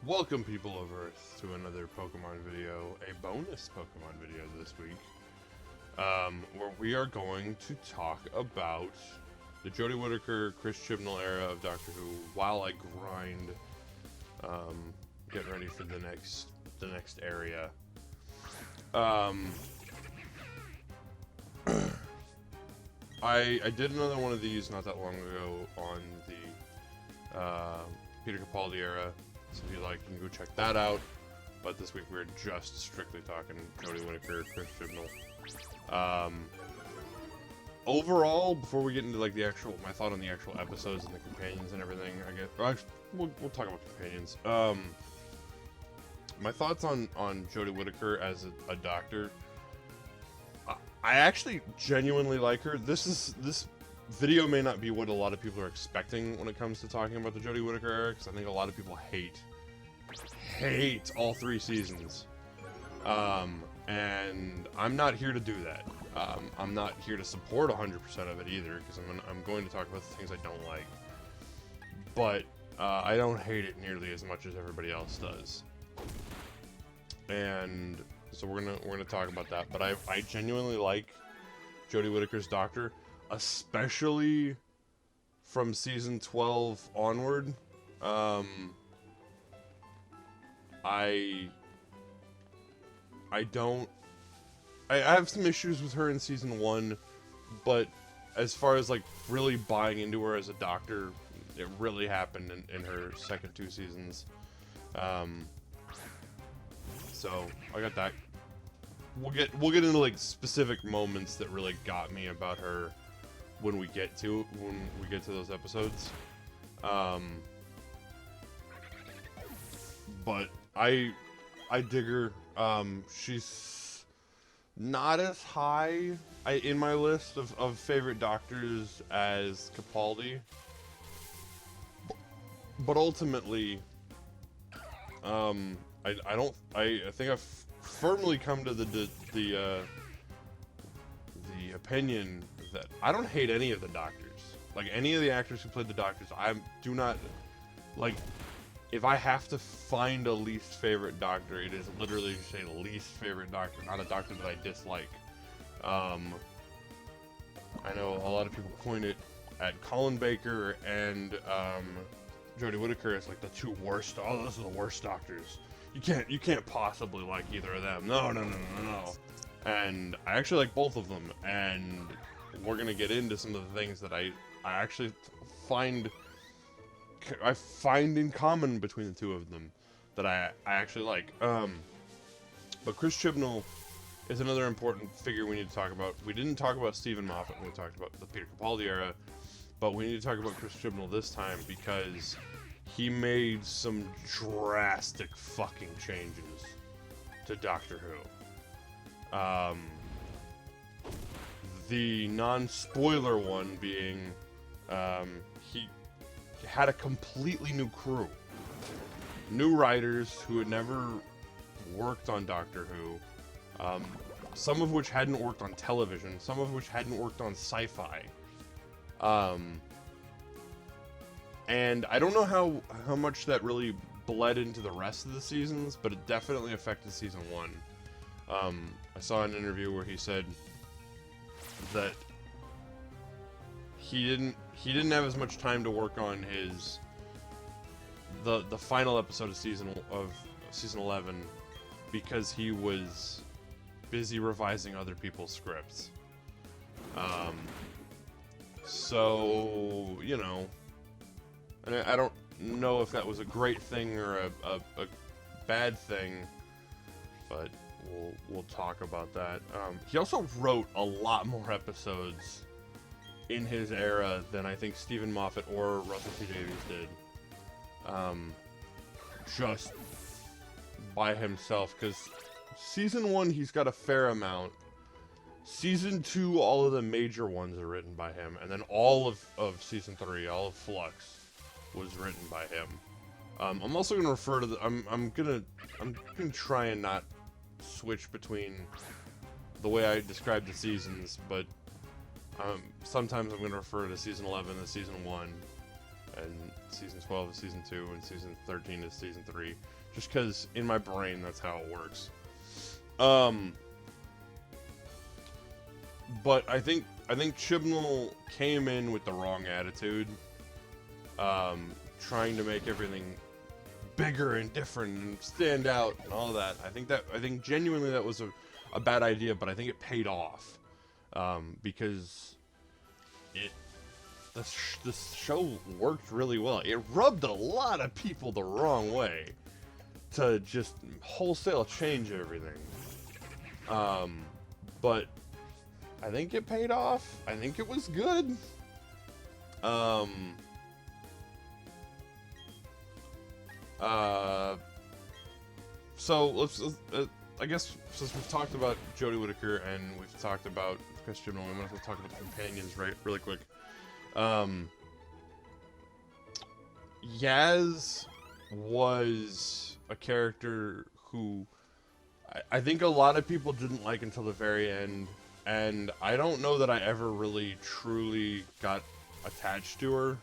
Welcome, people of Earth, to another Pokemon video, a bonus Pokemon video this week, where we are going to talk about the Jodie Whittaker, Chris Chibnall era of Doctor Who while I grind, getting ready for the next area. I did another one of these not that long ago on the Peter Capaldi era. So if you like, you can go check that out. But this week we're just strictly talking Jodie Whittaker, Chris Chibnall. Overall, before we get into like my thought on the actual episodes and the companions and everything, I guess we'll talk about companions. My thoughts on Jodie Whittaker as a doctor. I actually genuinely like her. This video may not be what a lot of people are expecting when it comes to talking about the Jodie Whittaker era, because I think a lot of people hate all 3 seasons. And I'm not here to do that. I'm not here to support 100% of it either, because I'm going to talk about the things I don't like. But I don't hate it nearly as much as everybody else does. And so we're gonna talk about that. But I genuinely like Jodie Whittaker's Doctor, especially from season 12 onward. I have some issues with her in season 1, but as far as like really buying into her as a doctor, it really happened in her second 2 seasons. So I got that. We'll get into like specific moments that really got me about her when we get to those episodes. But I dig her. She's not as high in my list of favorite doctors as Capaldi, but ultimately, I think I've firmly come to the opinion that I don't hate any of the doctors. Like, any of the actors who played the doctors, I do not like. If I have to find a least favorite doctor, it is literally just a least favorite doctor, not a doctor that I dislike. I know a lot of people point it at Colin Baker and Jodie Whittaker as like the 2 worst. Oh, those are the worst doctors. You can't possibly like either of them. No. And I actually like both of them, and we're gonna get into some of the things that I actually find in common between the 2 of them that I actually like. But Chris Chibnall is another important figure we need to talk about. We didn't talk about Stephen Moffat when we talked about the Peter Capaldi era, but we need to talk about Chris Chibnall this time because he made some drastic fucking changes to Doctor Who. The non-spoiler one being he had a completely new crew. New writers who had never worked on Doctor Who, some of which hadn't worked on television, some of which hadn't worked on sci-fi. And I don't know how much that really bled into the rest of the seasons, but it definitely affected season 1. I saw an interview where he said that he didn't have as much time to work on the final episode of season 11 because he was busy revising other people's scripts. So, you know, and I don't know if that was a great thing or a bad thing, but we'll talk about that. He also wrote a lot more episodes in his era than I think Stephen Moffat or Russell T Davies did. Just by himself, because season 1 he's got a fair amount. Season 2, all of the major ones are written by him, and then all of season 3, all of Flux, was written by him. I'm also gonna refer to I'm gonna try and not switch between the way I describe the seasons, but sometimes I'm going to refer to Season 11 as Season 1, and Season 12 as Season 2, and Season 13 as Season 3, just because in my brain that's how it works. But I think Chibnall came in with the wrong attitude, trying to make everything bigger and different and stand out and all that. I think genuinely that was a bad idea, but I think it paid off, because the show worked really well. It rubbed a lot of people the wrong way to just wholesale change everything. But I think it paid off. I think it was good. So let's I guess since we've talked about Jodie Whitaker and we've talked about Chris Chibnall, we might as well talk about the companions really quick. Yaz was a character who I think a lot of people didn't like until the very end, and I don't know that I ever really truly got attached to her.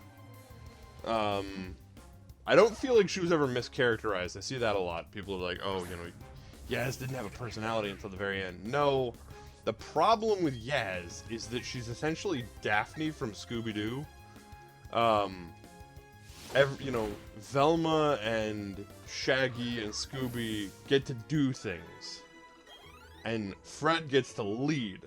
I don't feel like she was ever mischaracterized. I see that a lot. People are like, oh, Yaz didn't have a personality until the very end. No, the problem with Yaz is that she's essentially Daphne from Scooby-Doo. Velma and Shaggy and Scooby get to do things, and Fred gets to lead,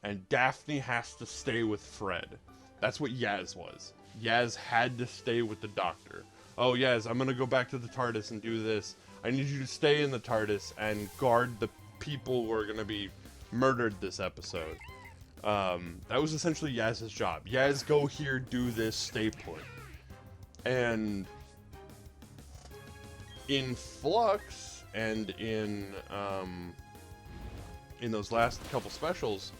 and Daphne has to stay with Fred. That's what Yaz was. Yaz had to stay with the Doctor. Oh, Yaz, I'm gonna go back to the TARDIS and do this. I need you to stay in the TARDIS and guard the people who are gonna be murdered this episode. That was essentially Yaz's job. Yaz, go here, do this, stay put. And in Flux and in those last couple specials,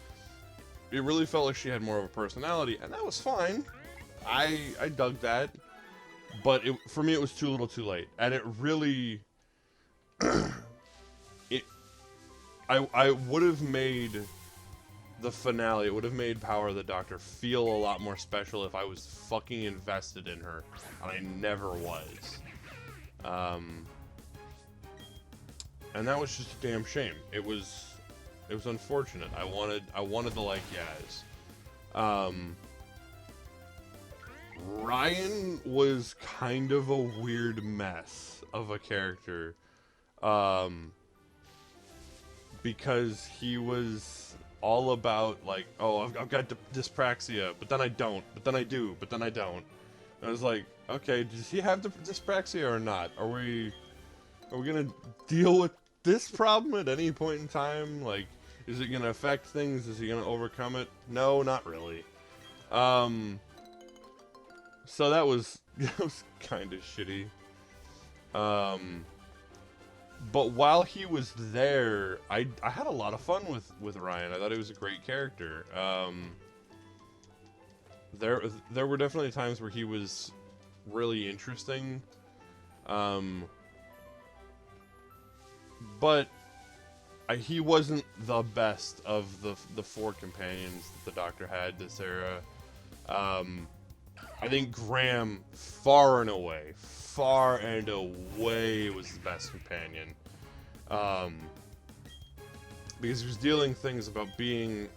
it really felt like she had more of a personality, and that was fine. I dug that, but for me it was too little too late, and it really I would have made the finale, it would have made Power of the Doctor feel a lot more special if I was fucking invested in her, and I never was. And that was just a damn shame. It was unfortunate. I wanted to like Yaz. Ryan was kind of a weird mess of a character, because he was all about like, oh, I've got dyspraxia, but then I don't, but then I do, but then I don't. And I was like, okay, does he have dyspraxia or not? Are we gonna deal with this problem at any point in time? Like, is it gonna affect things? Is he gonna overcome it? No, not really. So that was kind of shitty. But while he was there, I had a lot of fun with Ryan. I thought he was a great character. There were definitely times where he was really interesting. But he wasn't the best of the four companions that the Doctor had this era. I think Graham far and away was the best companion. Because he was dealing things about being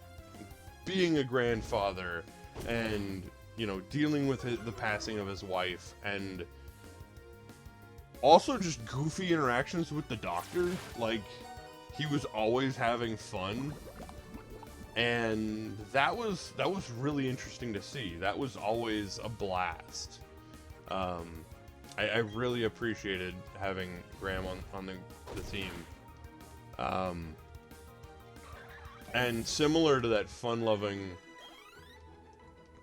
a grandfather, and dealing with the passing of his wife, and also just goofy interactions with the Doctor. Like, he was always having fun, and that was really interesting to see. That was always a blast. I really appreciated having Graham on the team. And similar to that fun-loving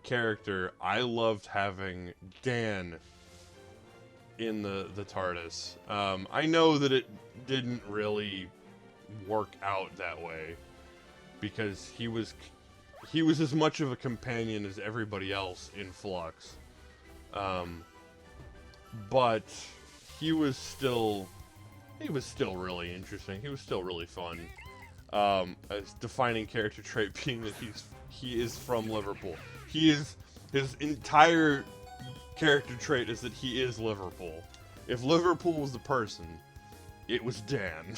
character, I loved having Dan in the TARDIS. I know that it didn't really work out that way, because he was as much of a companion as everybody else in Flux. But he was still really interesting. He was still really fun. A defining character trait being that he is from Liverpool. His entire character trait is that he is Liverpool. if Liverpool was the person, it was Dan.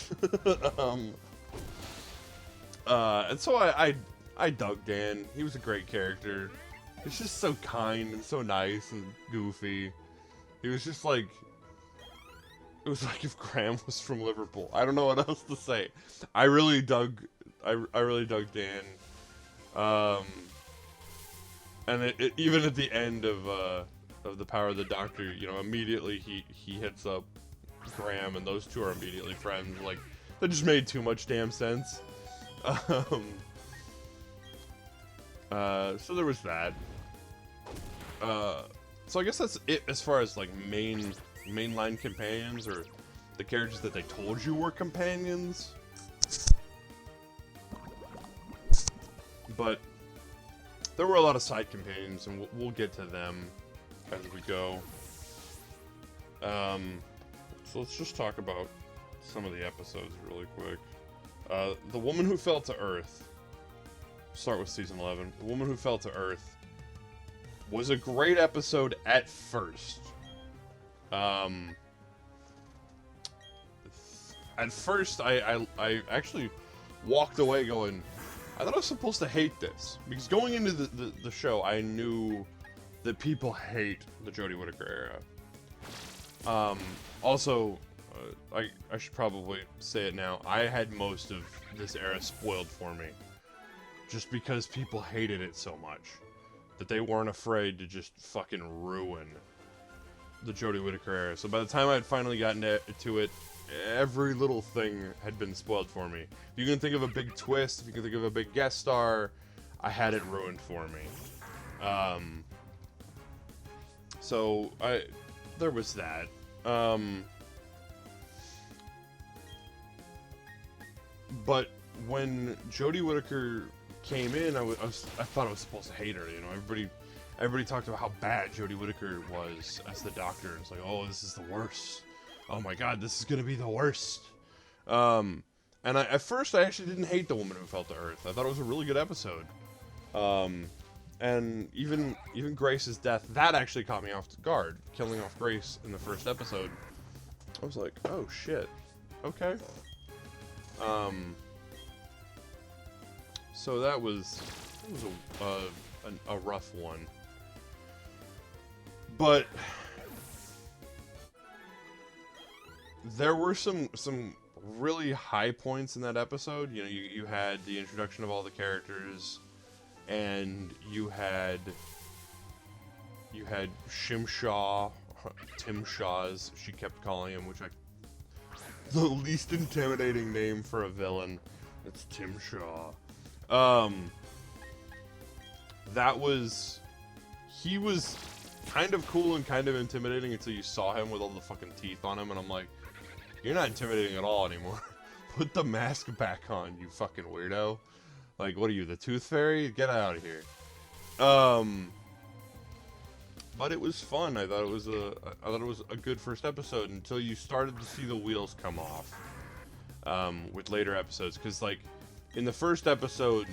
And so I dug Dan. He was a great character. He's just so kind and so nice and goofy. He was just like, it was like if Graham was from Liverpool. I don't know what else to say. I really dug Dan. And even at the end of The Power of the Doctor, you know, immediately he hits up Graham, and those two are immediately friends. Like, that just made too much damn sense. So there was that. So I guess that's it as far as like mainline companions, or the characters that they told you were companions. But there were a lot of side companions, and we'll get to them as we go. So let's just talk about some of the episodes really quick. The Woman Who Fell to Earth. Start with season 11. The Woman Who Fell to Earth was a great episode at first. At first, I actually walked away going, I thought I was supposed to hate this. Because going into the show, I knew that people hate the Jodie Whitaker era. Also, I should probably say it now, I had most of this era spoiled for me. Just because people hated it so much. That they weren't afraid to just fucking ruin the Jodie Whitaker era. So by the time I'd finally gotten to it, every little thing had been spoiled for me. If you can think of a big twist, if you can think of a big guest star, I had it ruined for me. So there was that. But when Jodie Whitaker came in, I thought I was supposed to hate her. You know, everybody talked about how bad Jodie Whitaker was as the Doctor. It's like, oh, this is the worst. Oh my God, this is gonna be the worst. And at first, I actually didn't hate The Woman Who Fell to Earth. I thought it was a really good episode. And even Grace's death, that actually caught me off guard. Killing off Grace in the first episode, I was like, oh shit, okay. So that was a rough one, but there were some really high points in that episode. You know, you had the introduction of all the characters, and you had Shimshaw, Tim Shaw, she kept calling him, which the least intimidating name for a villain. It's Tim Shaw. He was kind of cool and kind of intimidating until you saw him with all the fucking teeth on him, and I'm like, you're not intimidating at all anymore. Put the mask back on, you fucking weirdo. Like, what are you, the Tooth Fairy? Get out of here. But it was fun. I thought it was a good first episode until you started to see the wheels come off with later episodes. Because, like, in the first episode,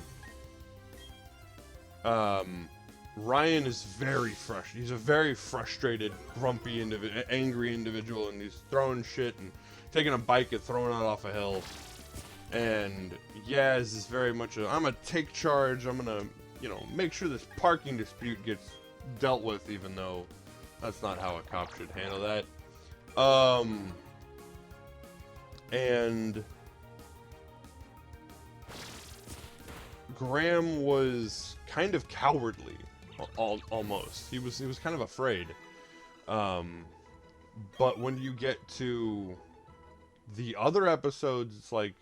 Ryan is very frustrated. He's a very frustrated, grumpy, angry individual, and he's throwing shit and taking a bike and throwing it off a hill. And Yaz is very much I'm gonna take charge. I'm gonna, you know, make sure this parking dispute gets dealt with, even though that's not how a cop should handle that. And Graham was kind of cowardly, almost. He was kind of afraid. But when you get to the other episodes, it's like,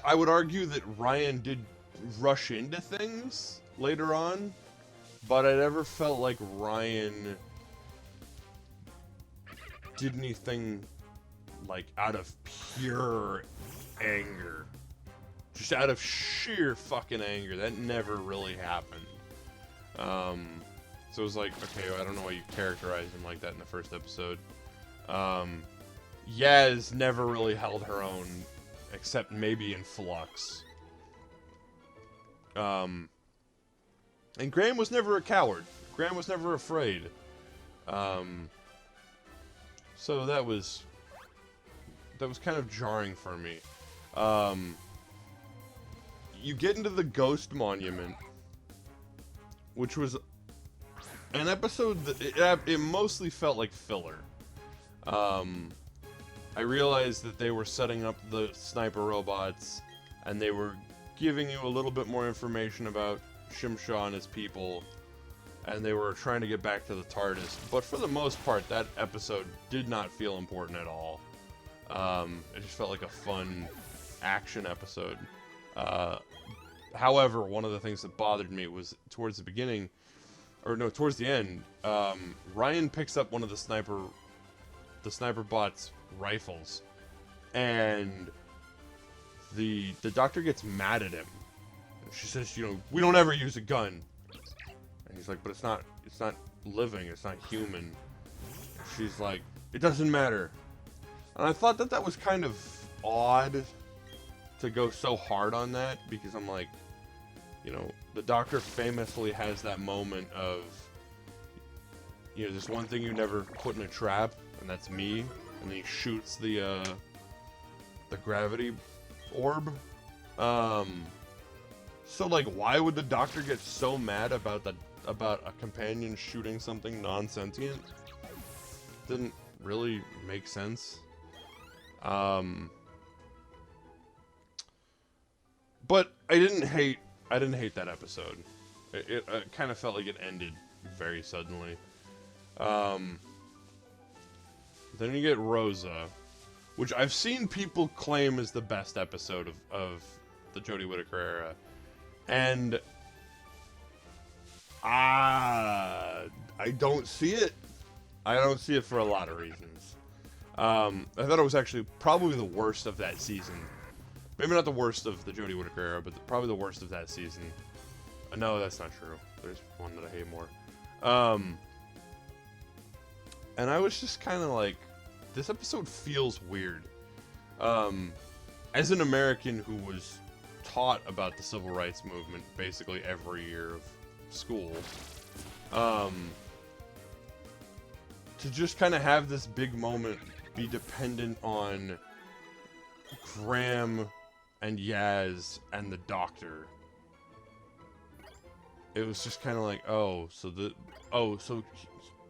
I would argue that Ryan did rush into things later on, but I never felt like Ryan did anything like out of pure anger. Just out of sheer fucking anger. That never really happened. So it was like, okay, I don't know why you characterized him like that in the first episode. Yaz never really held her own, except maybe in Flux. And Graham was never a coward. Graham was never afraid. So that was kind of jarring for me. You get into the Ghost Monument, which was an episode that it mostly felt like filler. I realized that they were setting up the sniper robots, and they were giving you a little bit more information about Shimshaw and his people, and they were trying to get back to the TARDIS. But for the most part, that episode did not feel important at all. It just felt like a fun action episode. However, one of the things that bothered me was towards the beginning, or no, towards the end, Ryan picks up one of the sniper bot's rifles, and the doctor gets mad at him. She says, you know, we don't ever use a gun. And he's like, but it's not living, it's not human. She's like, it doesn't matter. And I thought that was kind of odd to go so hard on that, because I'm like, you know, the doctor famously has that moment of, you know, there's one thing you never put in a trap, and that's me. And then he shoots the gravity orb. So like, why would the doctor get so mad about a companion shooting something non-sentient? Didn't really make sense. But I didn't hate that episode. It kind of felt like it ended very suddenly. Then you get Rosa, which I've seen people claim is the best episode of the Jodie Whitaker era. And I don't see it. I don't see it for a lot of reasons. I thought it was actually probably the worst of that season. Maybe not the worst of the Jodie Whitaker era, but probably the worst of that season. No, that's not true. There's one that I hate more. And I was just kind of like, this episode feels weird. As an American who was taught about the civil rights movement basically every year of school, to just kind of have this big moment be dependent on Graham and Yaz and the doctor. It was just kind of like, so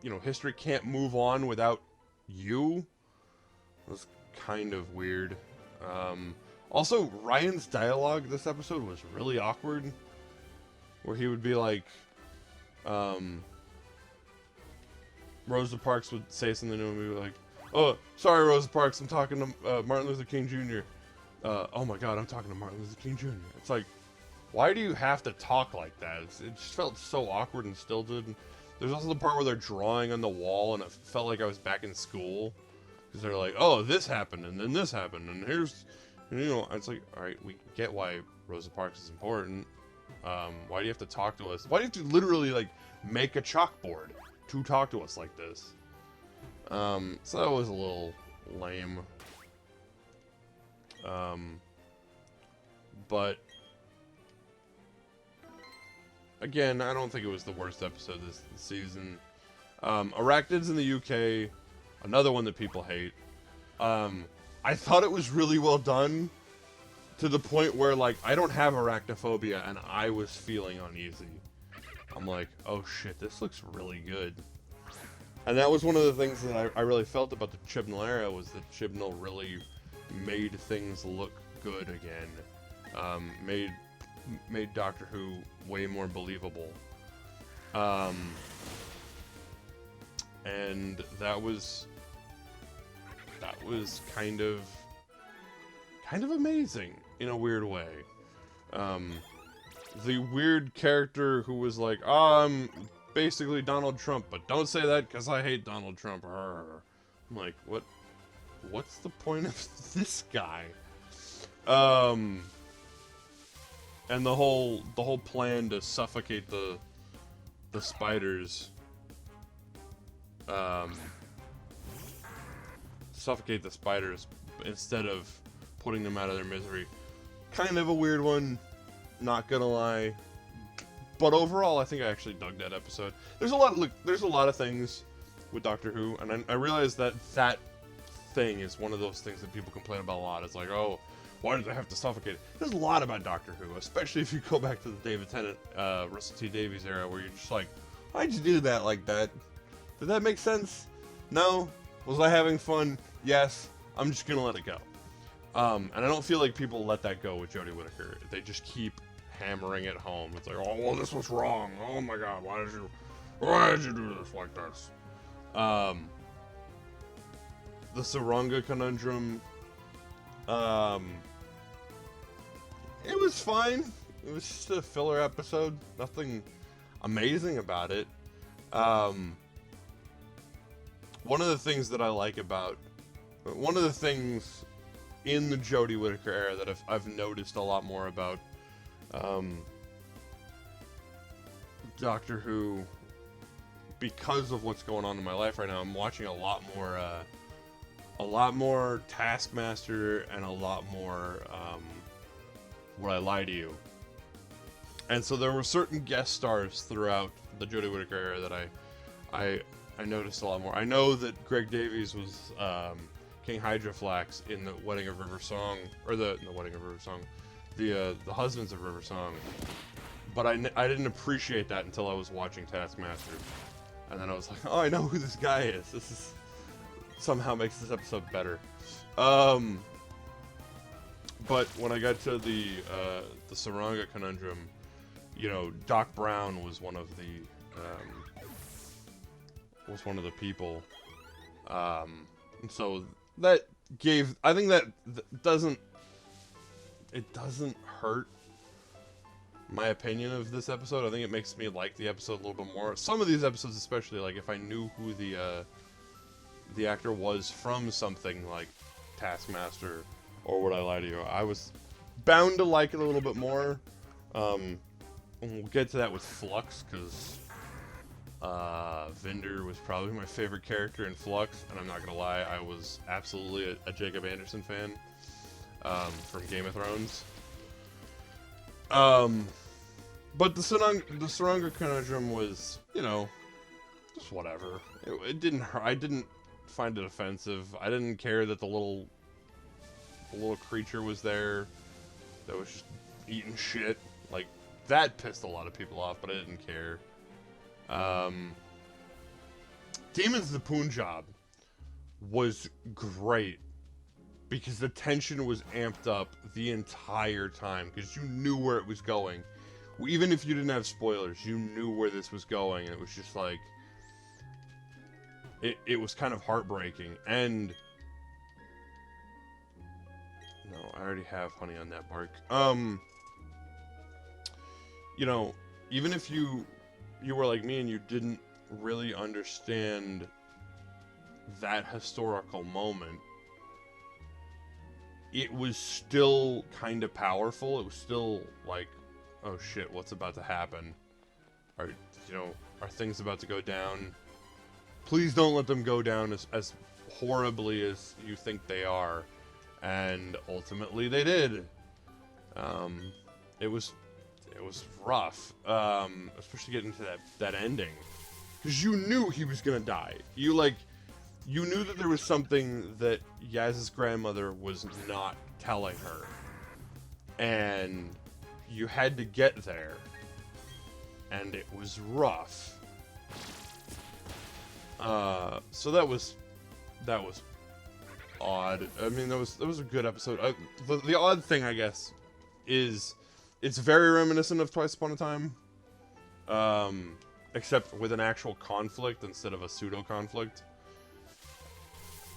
you know, history can't move on without you? It was kind of weird. Also, Ryan's dialogue this episode was really awkward, where he would be like, Rosa Parks would say something to him and be like, oh, sorry, Rosa Parks, I'm talking to Martin Luther King Jr. Oh my god, I'm talking to Martin Luther King Jr. It's like, why do you have to talk like that? It just felt so awkward and stilted. There's also the part where they're drawing on the wall, and it felt like I was back in school. Because they're like, oh, this happened, and then this happened, and here's, you know, it's like, alright, we get why Rosa Parks is important. Why do you have to talk to us? Why do you have to literally, like, make a chalkboard to talk to us like this? So that was a little lame. But again, I don't think it was the worst episode this season. Arachnids in the UK, another one that people hate. I thought it was really well done, to the point where, like, I don't have arachnophobia, and I was feeling uneasy. I'm like, oh shit, this looks really good. And that was one of the things that I really felt about the Chibnall era, was that Chibnall really made things look good again. Made Doctor Who way more believable. And that was kind of amazing in a weird way. The weird character who was like, I'm basically Donald Trump, but don't say that because I hate Donald Trump. I'm like, what's the point of this guy? And the whole plan to suffocate the spiders, instead of putting them out of their misery. Kind of a weird one, not gonna lie. But overall, I think I actually dug that episode. There's a lot of things with Doctor Who, and I realize that that thing is one of those things that people complain about a lot. It's like, oh, why did they have to suffocate it? There's a lot about Doctor Who, especially if you go back to the David Tennant, Russell T Davies era, where you're just like, why'd you do that like that? Did that make sense? No? Was I having fun? Yes. I'm just gonna let it go. And I don't feel like people let that go with Jodie Whittaker. They just keep hammering it home. It's like, oh, well, this was wrong. Oh my god, why did you do this like this? The Saranga conundrum, it was fine. It was just a filler episode. Nothing amazing about it. One of the things that I like about... One of the things in the Jodie Whittaker era that I've noticed a lot more about Doctor Who, because of what's going on in my life right now, I'm watching a lot more Taskmaster and a lot more Would I Lie to You. And so there were certain guest stars throughout the Jodie Whittaker era that I noticed a lot more. I know that Greg Davies was King Hydroflax in the Wedding of River Song, or the Wedding of River Song, the Husbands of River Song. But I didn't appreciate that until I was watching Taskmaster, and then I was like, oh, I know who this guy is. This is somehow makes this episode better. But when I got to the Saranga conundrum, you know, Doc Brown was one of the people, and so that gave, I think that doesn't hurt my opinion of this episode. I think it makes me like the episode a little bit more. Some of these episodes, especially, like if I knew who the actor was from something like Taskmaster or Would I Lie to You, I was bound to like it a little bit more. And we'll get to that with Flux, because Vinder was probably my favorite character in Flux, and I'm not gonna lie, I was absolutely a Jacob Anderson fan from Game of Thrones. But the Saranga conundrum was, you know, just whatever. It didn't hurt. I didn't find it offensive. I didn't care that the little creature was there that was just eating shit. Like, that pissed a lot of people off, but I didn't care. Demons of the Punjab was great because the tension was amped up the entire time, because you knew where it was going. Even if you didn't have spoilers, you knew where this was going, and it was just like, it was kind of heartbreaking. And no, I already have honey on that bark. You know, even if you were like me and you didn't really understand that historical moment, it was still kind of powerful. It was still like, oh shit, what's about to happen? Are things about to go down? Please don't let them go down as horribly as you think they are. And ultimately they did. It was rough, especially getting to that ending, because you knew he was gonna die. You knew that there was something that Yaz's grandmother was not telling her, and you had to get there, and it was rough. So that was odd. I mean, that was a good episode. The odd thing, I guess, is it's very reminiscent of Twice Upon a Time, except with an actual conflict instead of a pseudo conflict.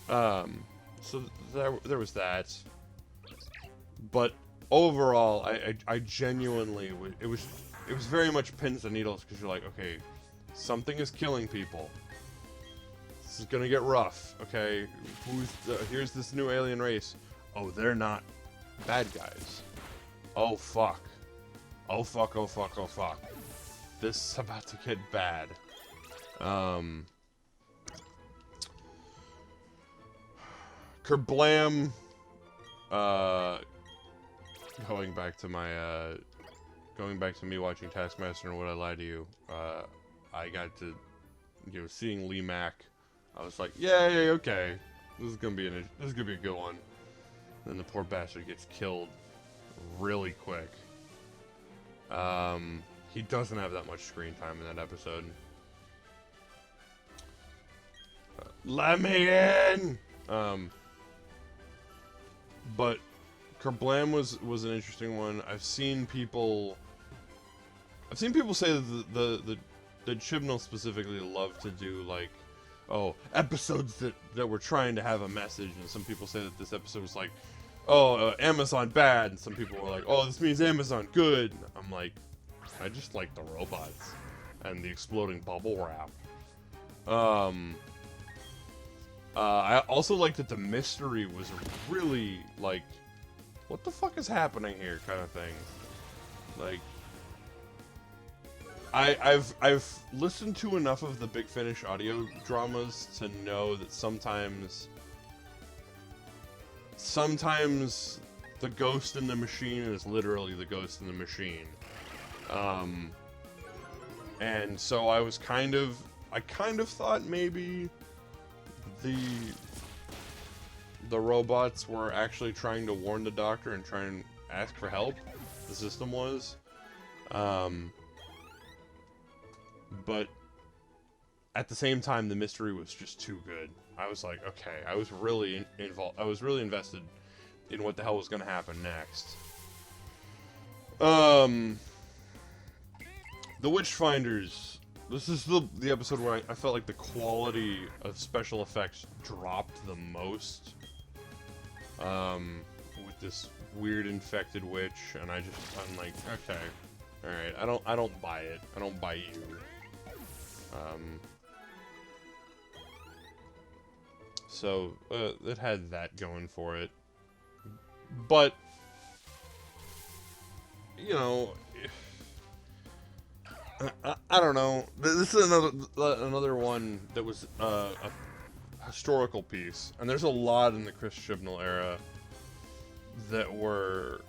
So there was that. But overall, I genuinely, it was very much pins and needles, because you're like, okay, something is killing people. This is gonna get rough. Okay, here's this new alien race. Oh, they're not bad guys. Oh fuck. Oh fuck, oh fuck, oh fuck. This is about to get bad. Kerblam. Going back to me watching Taskmaster and Would I Lie to You, I got to, seeing Lee Mack I was like, yay, okay, this is gonna be a good one. Then the poor bastard gets killed really quick. He doesn't have that much screen time in that episode. Let me in! But Kerblam was an interesting one. I've seen people say that that Chibnall specifically love to do, like, episodes that were trying to have a message, and some people say that this episode was like, Amazon bad, and some people were like, this means Amazon good. I'm like, I just like the robots and the exploding bubble wrap. I also like that the mystery was really, like, what the fuck is happening here kind of thing. Like, I've listened to enough of the Big Finish audio dramas to know that sometimes the ghost in the machine is literally the ghost in the machine. And so I kind of thought maybe the robots were actually trying to warn the Doctor and try and ask for help. The system was. But at the same time, the mystery was just too good. I was like, okay, I was really involved. I was really invested in what the hell was going to happen next. The Witchfinders. This is the episode where I felt like the quality of special effects dropped the most. With this weird infected witch, and I'm like, okay, all right, I don't buy it. I don't buy you. So it had that going for it, but you know, I don't know. This is another one that was a historical piece, and there's a lot in the Chris Chibnall era that were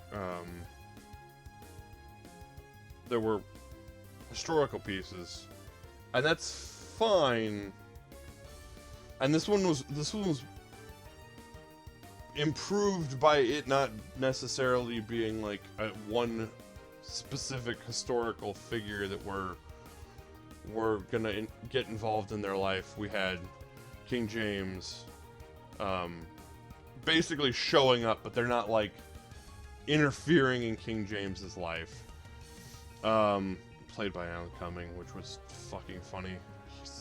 historical pieces, and that's fine. And this one was improved by it not necessarily being like one specific historical figure that we're gonna get involved in their life. We had King James basically showing up, but they're not like interfering in King James's life. Played by Alan Cumming, which was fucking funny. He's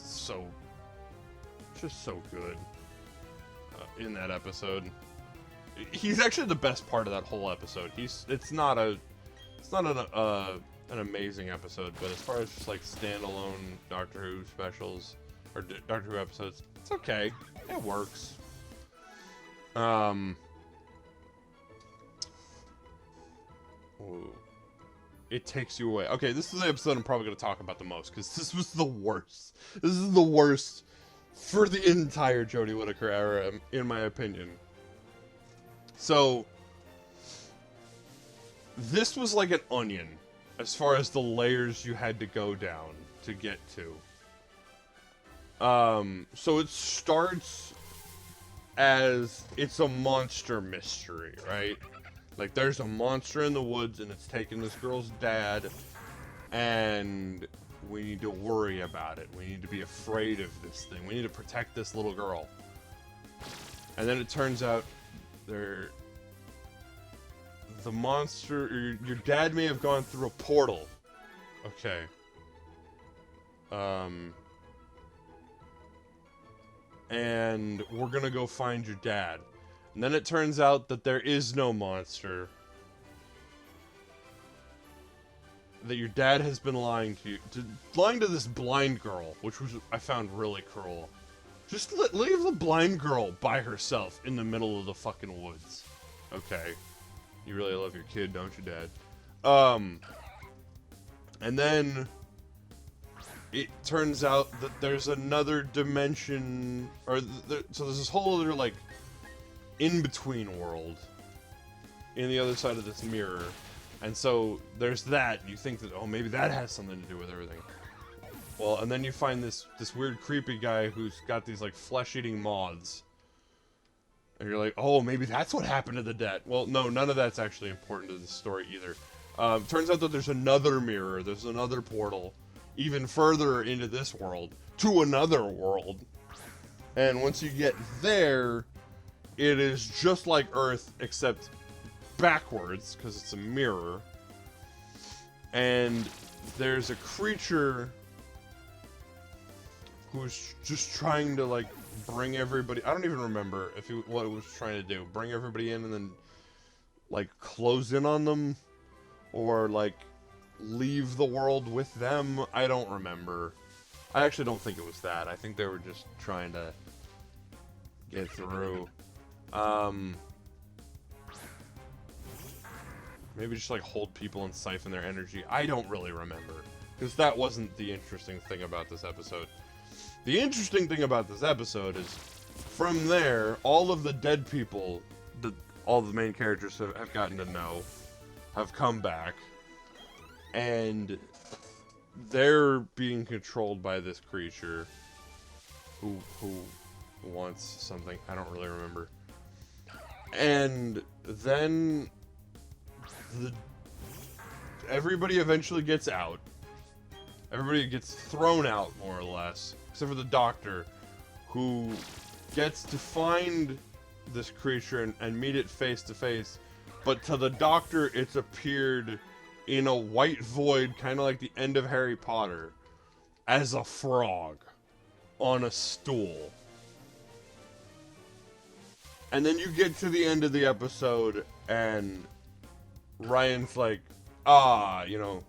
just so good in that episode. He's actually the best part of that whole episode. It's not an amazing episode, but as far as just like standalone Doctor Who specials or Doctor Who episodes, it's okay. It works. Ooh. It takes you away. Okay, this is the episode I'm probably going to talk about the most, because this was the worst. This is the worst for the entire Jodie Whitaker era, in my opinion. So, this was like an onion, as far as the layers you had to go down to get to. So it starts as it's a monster mystery, right? Like, there's a monster in the woods, and it's taking this girl's dad, and we need to worry about it. We need to be afraid of this thing. We need to protect this little girl. And then it turns out the monster, your dad may have gone through a portal. Okay. And we're gonna go find your dad. And then it turns out that there is no monster. That your dad has been lying to you. Lying to this blind girl, which I found really cruel. Just leave the blind girl by herself in the middle of the fucking woods. Okay. You really love your kid, don't you, Dad? And then it turns out that there's another dimension, so there's this whole other, like, in-between world in the other side of this mirror. And so there's that, and you think that, maybe that has something to do with everything. Well, and then you find this weird creepy guy who's got these like flesh-eating moths. And you're like, oh, maybe that's what happened to the dead. Well, no, none of that's actually important to the story either. Turns out that there's another mirror, there's another portal, even further into this world, to another world. And once you get there, it is just like Earth, except backwards, because it's a mirror. And there's a creature who's just trying to, like, bring everybody... I don't even remember what it was trying to do. Bring everybody in and then, like, close in on them? Or, like, leave the world with them? I don't remember. I actually don't think it was that. I think they were just trying to get through. Maybe just, like, hold people and siphon their energy. I don't really remember. Because that wasn't the interesting thing about this episode. The interesting thing about this episode is, from there, all of the dead people that all the main characters have gotten to know have come back, and they're being controlled by this creature who wants something. I don't really remember. And then everybody eventually gets out. Everybody gets thrown out, more or less. Except for the doctor, who gets to find this creature and meet it face to face. But to the doctor, it's appeared in a white void, kind of like the end of Harry Potter, as a frog on a stool. And then you get to the end of the episode, and Ryan's like, you know,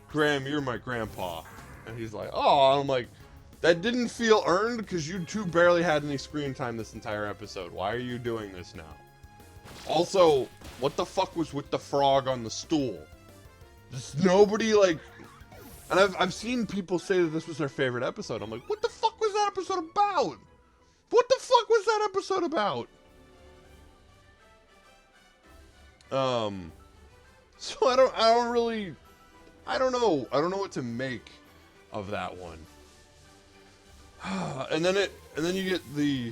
Graham, you're my grandpa. And he's like, oh, and I'm like, that didn't feel earned because you two barely had any screen time this entire episode. Why are you doing this now? Also, what the fuck was with the frog on the stool? Just nobody, like... And I've seen people say that this was their favorite episode. I'm like, what the fuck was that episode about? What the fuck was that episode about? So I don't know what to make of that one. And then you get the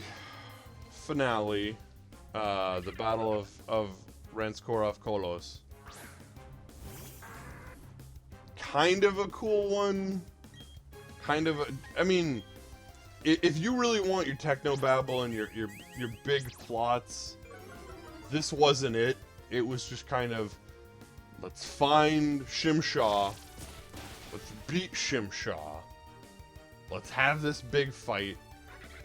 finale, the Battle of Ranskorov Kolos. Kind of a cool one. I mean, if you really want your technobabble and your big plots, this wasn't it. It was just kind of, let's find Shimshaw. Let's beat Shimshaw. Let's have this big fight.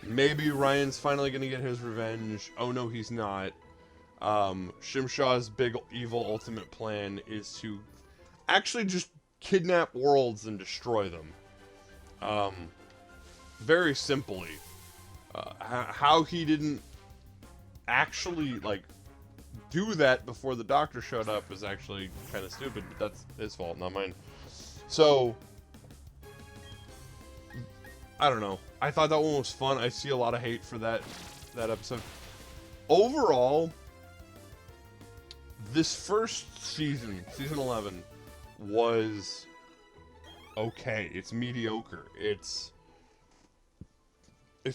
Maybe Ryan's finally gonna get his revenge. Oh no, he's not. Shimshaw's big evil ultimate plan is to actually just kidnap worlds and destroy them. Very simply. How he didn't actually, like, do that before the doctor showed up is actually kind of stupid, but that's his fault, not mine. So, I don't know. I thought that one was fun. I see a lot of hate for that episode. Overall, this first season, season 11, was okay. It's mediocre. It's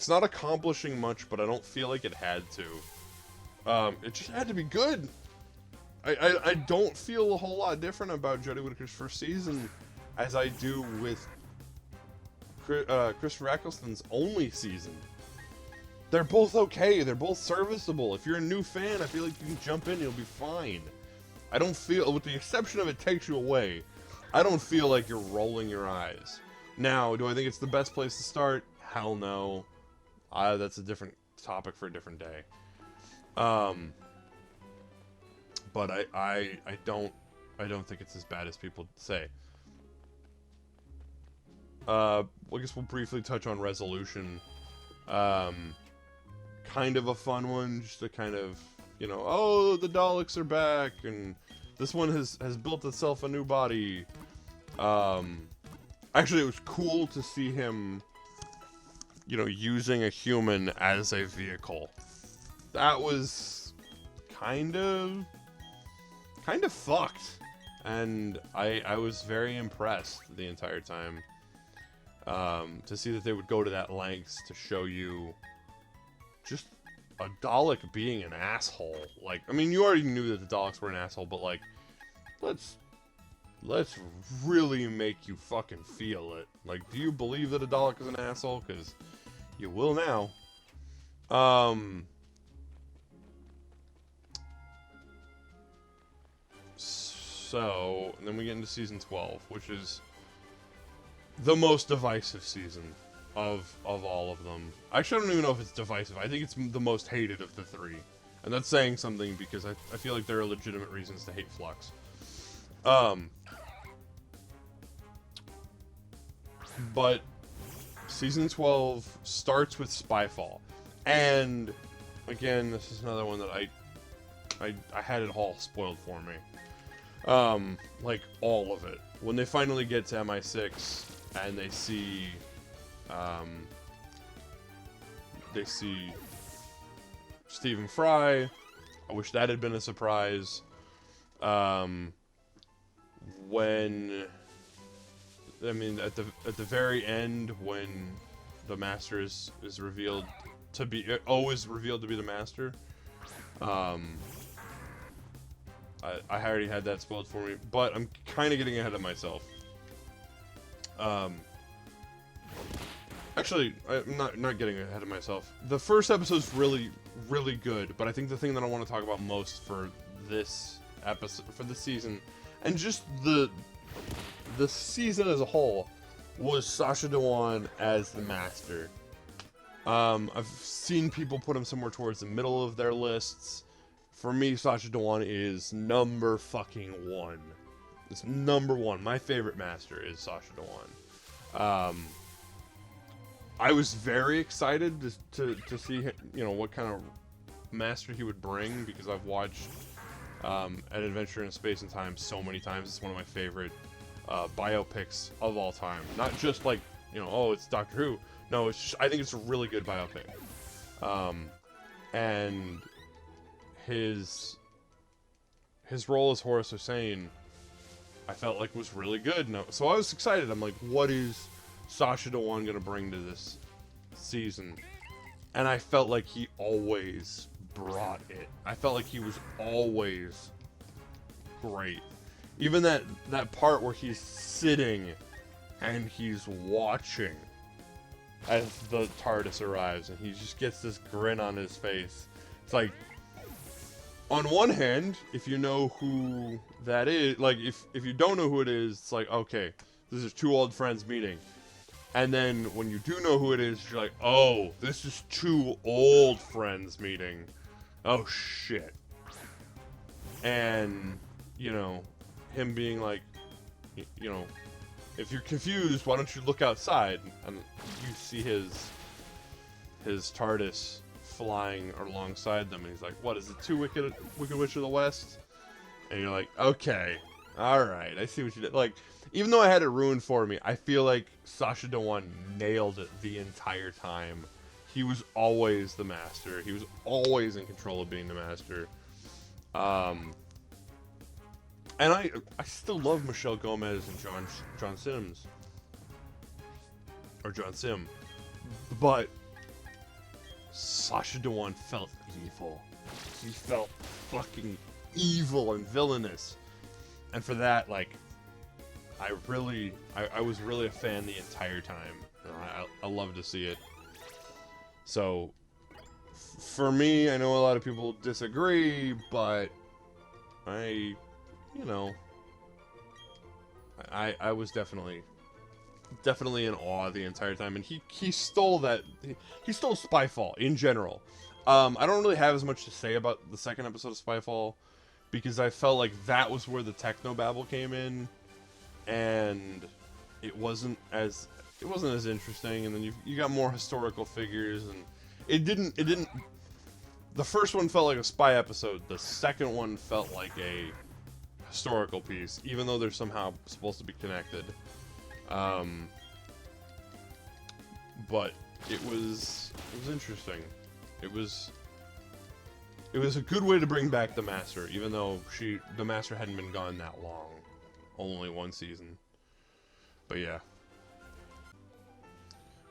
not accomplishing much, but I don't feel like it had to. It just had to be good. I don't feel a whole lot different about Jodie Whittaker's first season as I do with Christopher Eccleston's only season. They're both okay. They're both serviceable. If you're a new fan, I feel like you can jump in. You'll be fine. I don't feel, with the exception of It Takes You Away, I don't feel like you're rolling your eyes. Now, do I think it's the best place to start? Hell no. That's a different topic for a different day. But I don't think it's as bad as people say. I guess we'll briefly touch on Resolution. Kind of a fun one, just to kind of, you know, oh, the Daleks are back, and this one has built itself a new body. Actually, it was cool to see him, you know, using a human as a vehicle. That was kind of fucked, and I was very impressed the entire time. To see that they would go to that lengths to show you just a Dalek being an asshole. Like, I mean, you already knew that the Daleks were an asshole, but like, let's really make you fucking feel it. Like, do you believe that a Dalek is an asshole? Because you will now. So, and then we get into season 12, which is the most divisive season of all of them. Actually, I don't even know if it's divisive. I think it's the most hated of the three. And that's saying something because I feel like there are legitimate reasons to hate Flux. But season 12 starts with Spyfall. And again, this is another one that I had it all spoiled for me. Like all of it. When they finally get to MI6 and they see Stephen Fry, I wish that had been a surprise. When I mean at the very end, when the Master is revealed to be always revealed to be the Master. I already had that spoiled for me, but I'm kind of getting ahead of myself. Actually, I'm not getting ahead of myself. The first episode's really, really good, but I think the thing that I want to talk about most for this episode, for this season, and just the season as a whole, was Sacha Dhawan as the Master. I've seen people put him somewhere towards the middle of their lists. For me, Sacha Dhawan is number fucking one. It's number one. My favorite Master is Sacha Dhawan. I was very excited to see, you know, what kind of Master he would bring, because I've watched An Adventure in Space and Time so many times. It's one of my favorite biopics of all time. Not just like, you know, oh, it's Doctor Who. No, it's just, I think it's a really good biopic. And his role as Horace Hussein, I felt like was really good. So I was excited. I'm like, what is Sacha Dhawan gonna bring to this season? And I felt like he always brought it. I felt like he was always great. Even that part where he's sitting and he's watching as the TARDIS arrives, and he just gets this grin on his face. It's like, on one hand, if you know who that is, like, if you don't know who it is, it's like, okay, this is two old friends meeting. And then when you do know who it is, you're like, oh, this is two old friends meeting. Oh, shit. And, you know, him being like, you know, if you're confused, why don't you look outside? And you see his TARDIS flying alongside them, and he's like, what is it, two Wicked Witch of the West? And you're like, okay, alright, I see what you did. Like, even though I had it ruined for me, I feel like Sacha Dhawan nailed it the entire time. He was always the Master. He was always in control of being the Master. And I still love Michelle Gomez and John Sims. Or John Sim. But Sacha Dhawan felt evil. He felt fucking evil and villainous. And for that, like, I was really a fan the entire time. I love to see it. So, for me, I know a lot of people disagree, but I was definitely in awe the entire time, and he stole that. He stole Spyfall in general. I don't really have as much to say about the second episode of Spyfall, because I felt like that was where the technobabble came in, and it wasn't as interesting. And then you got more historical figures, and it didn't. The first one felt like a spy episode. The second one felt like a historical piece, even though they're somehow supposed to be connected. But it was interesting. It was a good way to bring back the Master, even though the Master hadn't been gone that long, only one season. But yeah.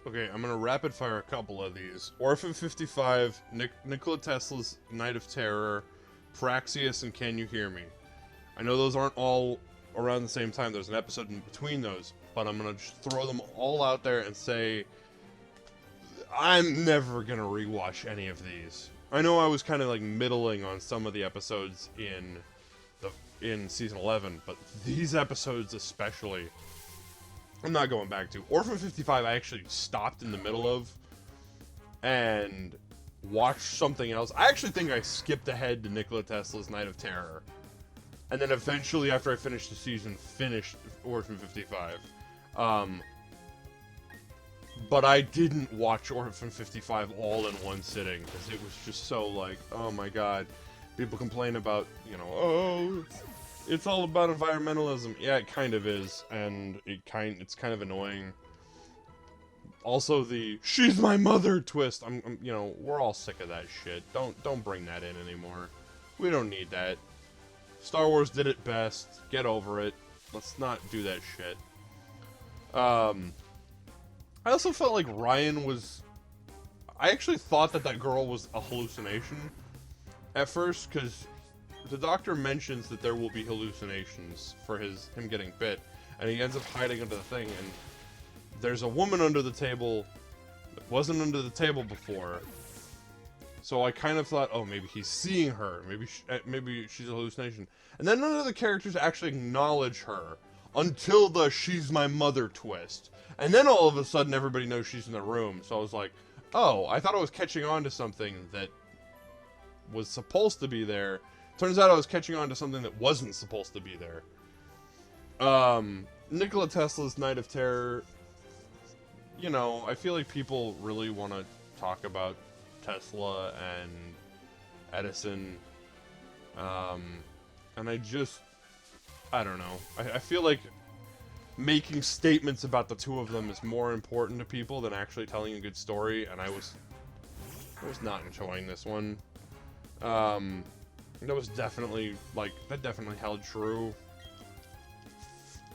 Okay, I'm gonna rapid fire a couple of these. Orphan 55, Nikola Tesla's Night of Terror, Praxius, and Can You Hear Me? I know those aren't all around the same time. There's an episode in between those, but I'm gonna just throw them all out there and say I'm never gonna rewatch any of these. I know I was kind of like middling on some of the episodes in season 11, but these episodes especially, I'm not going back to. Orphan 55 I actually stopped in the middle of and watched something else. I actually think I skipped ahead to Nikola Tesla's Night of Terror. And then eventually, after I finished the season, finished Orphan 55. But I didn't watch Orphan 55 all in one sitting, because it was just so like, oh my god. People complain about, you know, oh, it's all about environmentalism. Yeah, it kind of is, and it's kind of annoying. Also, the "she's my mother" twist. I'm you know, we're all sick of that shit. Don't bring that in anymore. We don't need that. Star Wars did it best. Get over it. Let's not do that shit. I also felt like Ryan was... I actually thought that girl was a hallucination at first, because the doctor mentions that there will be hallucinations for him getting bit, and he ends up hiding under the thing, and there's a woman under the table that wasn't under the table before. So I kind of thought, oh, maybe he's seeing her. Maybe she's a hallucination. And then none of the characters actually acknowledge her until the "she's my mother" twist. And then all of a sudden everybody knows she's in the room. So I was like, oh, I thought I was catching on to something that was supposed to be there. Turns out I was catching on to something that wasn't supposed to be there. Nikola Tesla's Night of Terror. You know, I feel like people really want to talk about Tesla and Edison, and I don't know. I feel like making statements about the two of them is more important to people than actually telling a good story, and I was not enjoying this one. That was definitely, like, that definitely held true.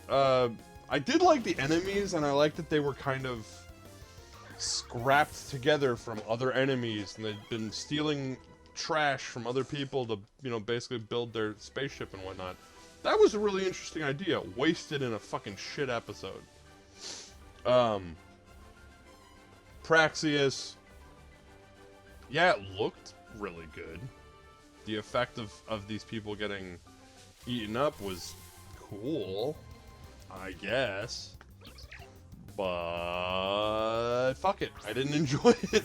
I did like the enemies, and I liked that they were kind of scrapped together from other enemies, and they'd been stealing trash from other people to, you know, basically build their spaceship and whatnot. That was a really interesting idea, wasted in a fucking shit episode. Praxius, yeah, it looked really good. The effect of these people getting eaten up was cool, I guess. But fuck it, I didn't enjoy it.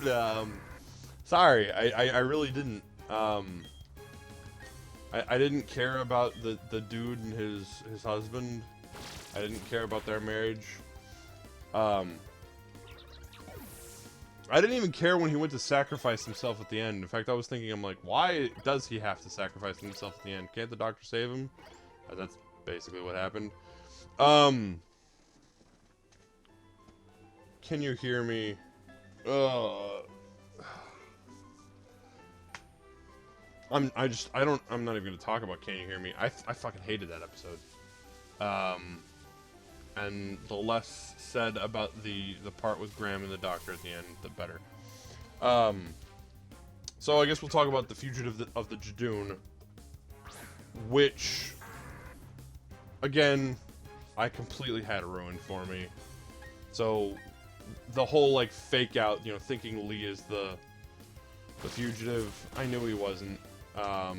Sorry, I really didn't. I didn't care about the dude and his husband. I didn't care about their marriage. I didn't even care when he went to sacrifice himself at the end. In fact, I was thinking, I'm like, why does he have to sacrifice himself at the end? Can't the doctor save him? That's basically what happened. Can you hear me? I'm not even gonna talk about Can You Hear Me. I fucking hated that episode. And the less said about the part with Graham and the doctor at the end, the better. So I guess we'll talk about the Fugitive of the Jadoon, which, again, I completely had ruined for me. So the whole, like, fake out, you know, thinking Lee is the fugitive, I knew he wasn't. I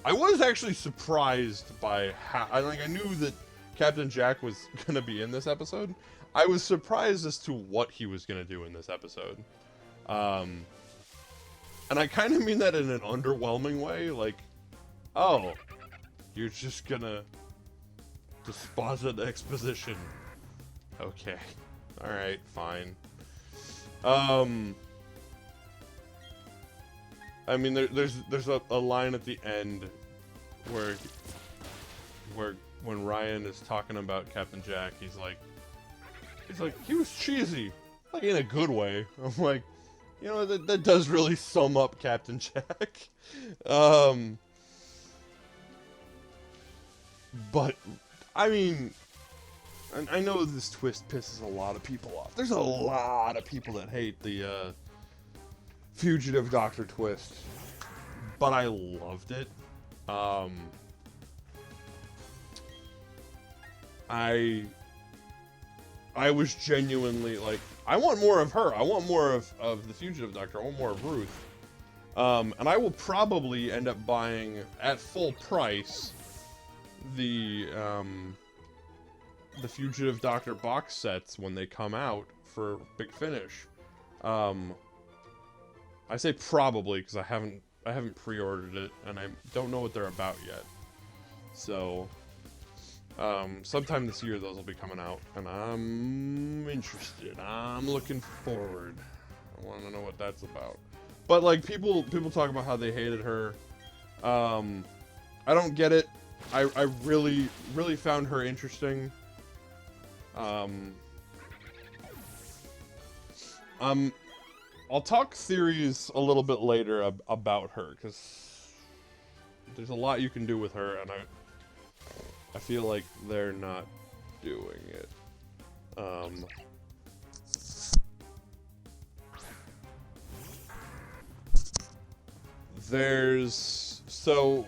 was actually surprised by how, I knew that Captain Jack was gonna be in this episode. I was surprised as to what he was gonna do in this episode. And I kind of mean that in an underwhelming way, like, oh, you're just gonna disposit exposition. Okay. Alright, fine. I mean, there's a line at the end where when Ryan is talking about Captain Jack, he's like, he was cheesy, like, in a good way. I'm like, you know, that does really sum up Captain Jack. But I mean, and I know this twist pisses a lot of people off. There's a lot of people that hate the Fugitive Doctor twist, but I loved it. I was genuinely like, I want more of her. I want more of the Fugitive Doctor. I want more of Ruth. And I will probably end up buying at full price the Fugitive Doctor box sets when they come out for Big Finish. I say probably because I haven't pre-ordered it and I don't know what they're about yet. So sometime this year those will be coming out, and I'm interested. I'm looking forward. I want to know what that's about. But like people talk about how they hated her. I don't get it. I really found her interesting. I'll talk theories a little bit later about her, because there's a lot you can do with her, and I feel like they're not doing it. So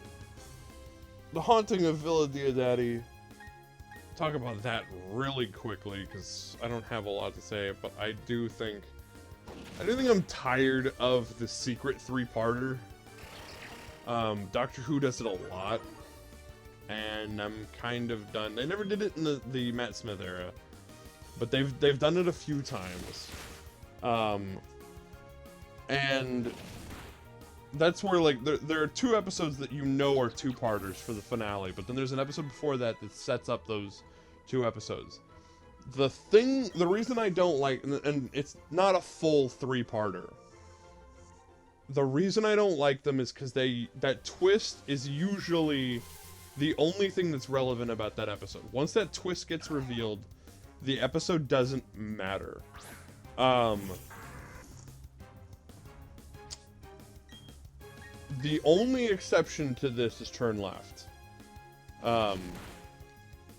the Haunting of Villa Diodati. Talk about that really quickly, because I don't have a lot to say, but I do think I'm tired of the secret three-parter. Doctor Who does it a lot, and I'm kind of done. They never did it in the Matt Smith era, but they've done it a few times. And that's where, like, there are 2 episodes that you know are 2-parters for the finale, but then there's an episode before that sets up those 2 episodes. The reason I don't like, and it's not a full 3-parter, the reason I don't like them is because that twist is usually the only thing that's relevant about that episode. Once that twist gets revealed, the episode doesn't matter. The only exception to this is Turn Left.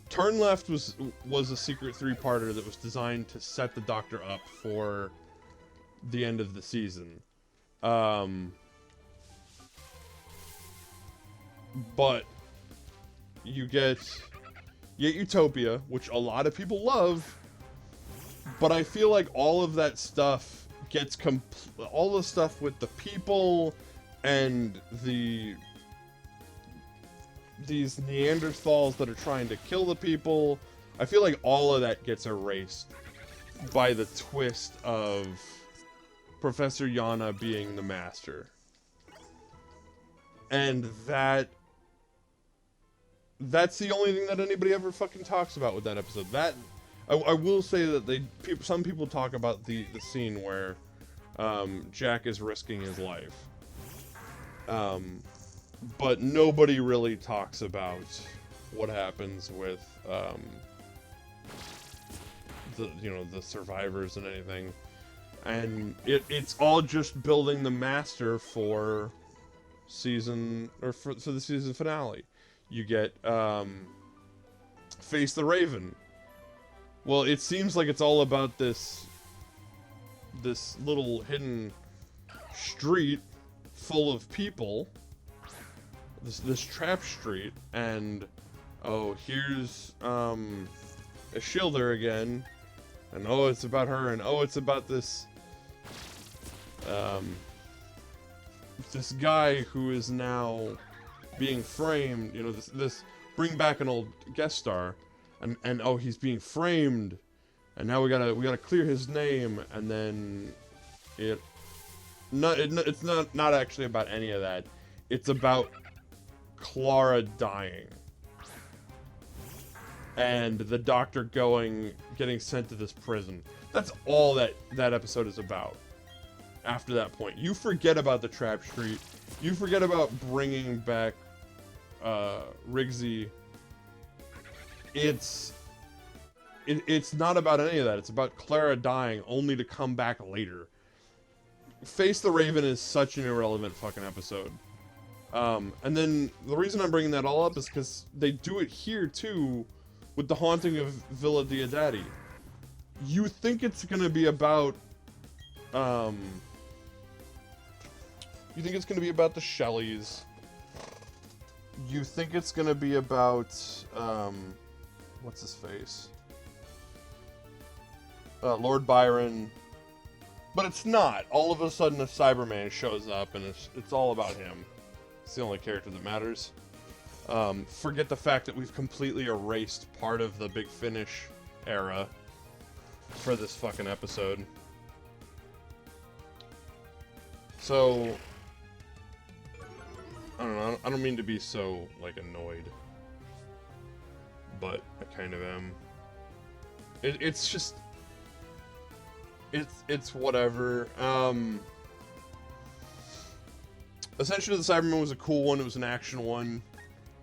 Turn Left was a secret 3-parter that was designed to set the Doctor up for the end of the season. But you get Utopia, which a lot of people love, but I feel like all of that stuff gets all the stuff with the people and these Neanderthals that are trying to kill the people, I feel like all of that gets erased by the twist of Professor Yana being the Master. And that's the only thing that anybody ever fucking talks about with that episode. That I will say that some people talk about the scene where Jack is risking his life. But nobody really talks about what happens with the survivors and anything, and it's all just building the Master for the season finale. You get Face the Raven. Well, it seems like it's all about this little hidden street full of people. This trap street, and here's Ishildur again, and it's about her, and it's about this this guy who is now being framed. This bring back an old guest star, and he's being framed, and now we gotta clear his name, and then it's not actually about any of that. It's about Clara dying, and the Doctor getting sent to this prison. That's all that episode is about. After that point, you forget about the trap street. You forget about bringing back Rigsy. It's not about any of that. It's about Clara dying, only to come back later. Face the Raven is such an irrelevant fucking episode. And then the reason I'm bringing that all up is because they do it here too with The Haunting of Villa Diodati. You think it's gonna be about, you think it's gonna be about the Shelleys. You think it's gonna be about, what's his face? Lord Byron. But it's not. All of a sudden a Cyberman shows up and it's all about him. It's the only character that matters. Forget the fact that we've completely erased part of the Big Finish era for this fucking episode. So, I don't know, I don't mean to be so, like, annoyed. But I kind of am. It's just... It's whatever. Essentially, the Cyberman was a cool one. It was an action one.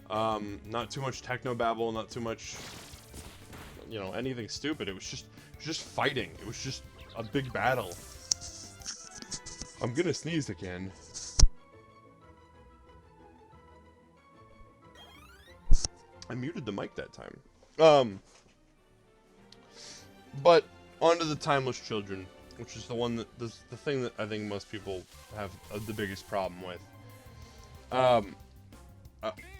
Not too much technobabble, not too much, you know, anything stupid. It was just fighting. It was just a big battle. I'm gonna sneeze again. I muted the mic that time. But onto the Timeless Children, which is the one that the thing that I think most people have the biggest problem with.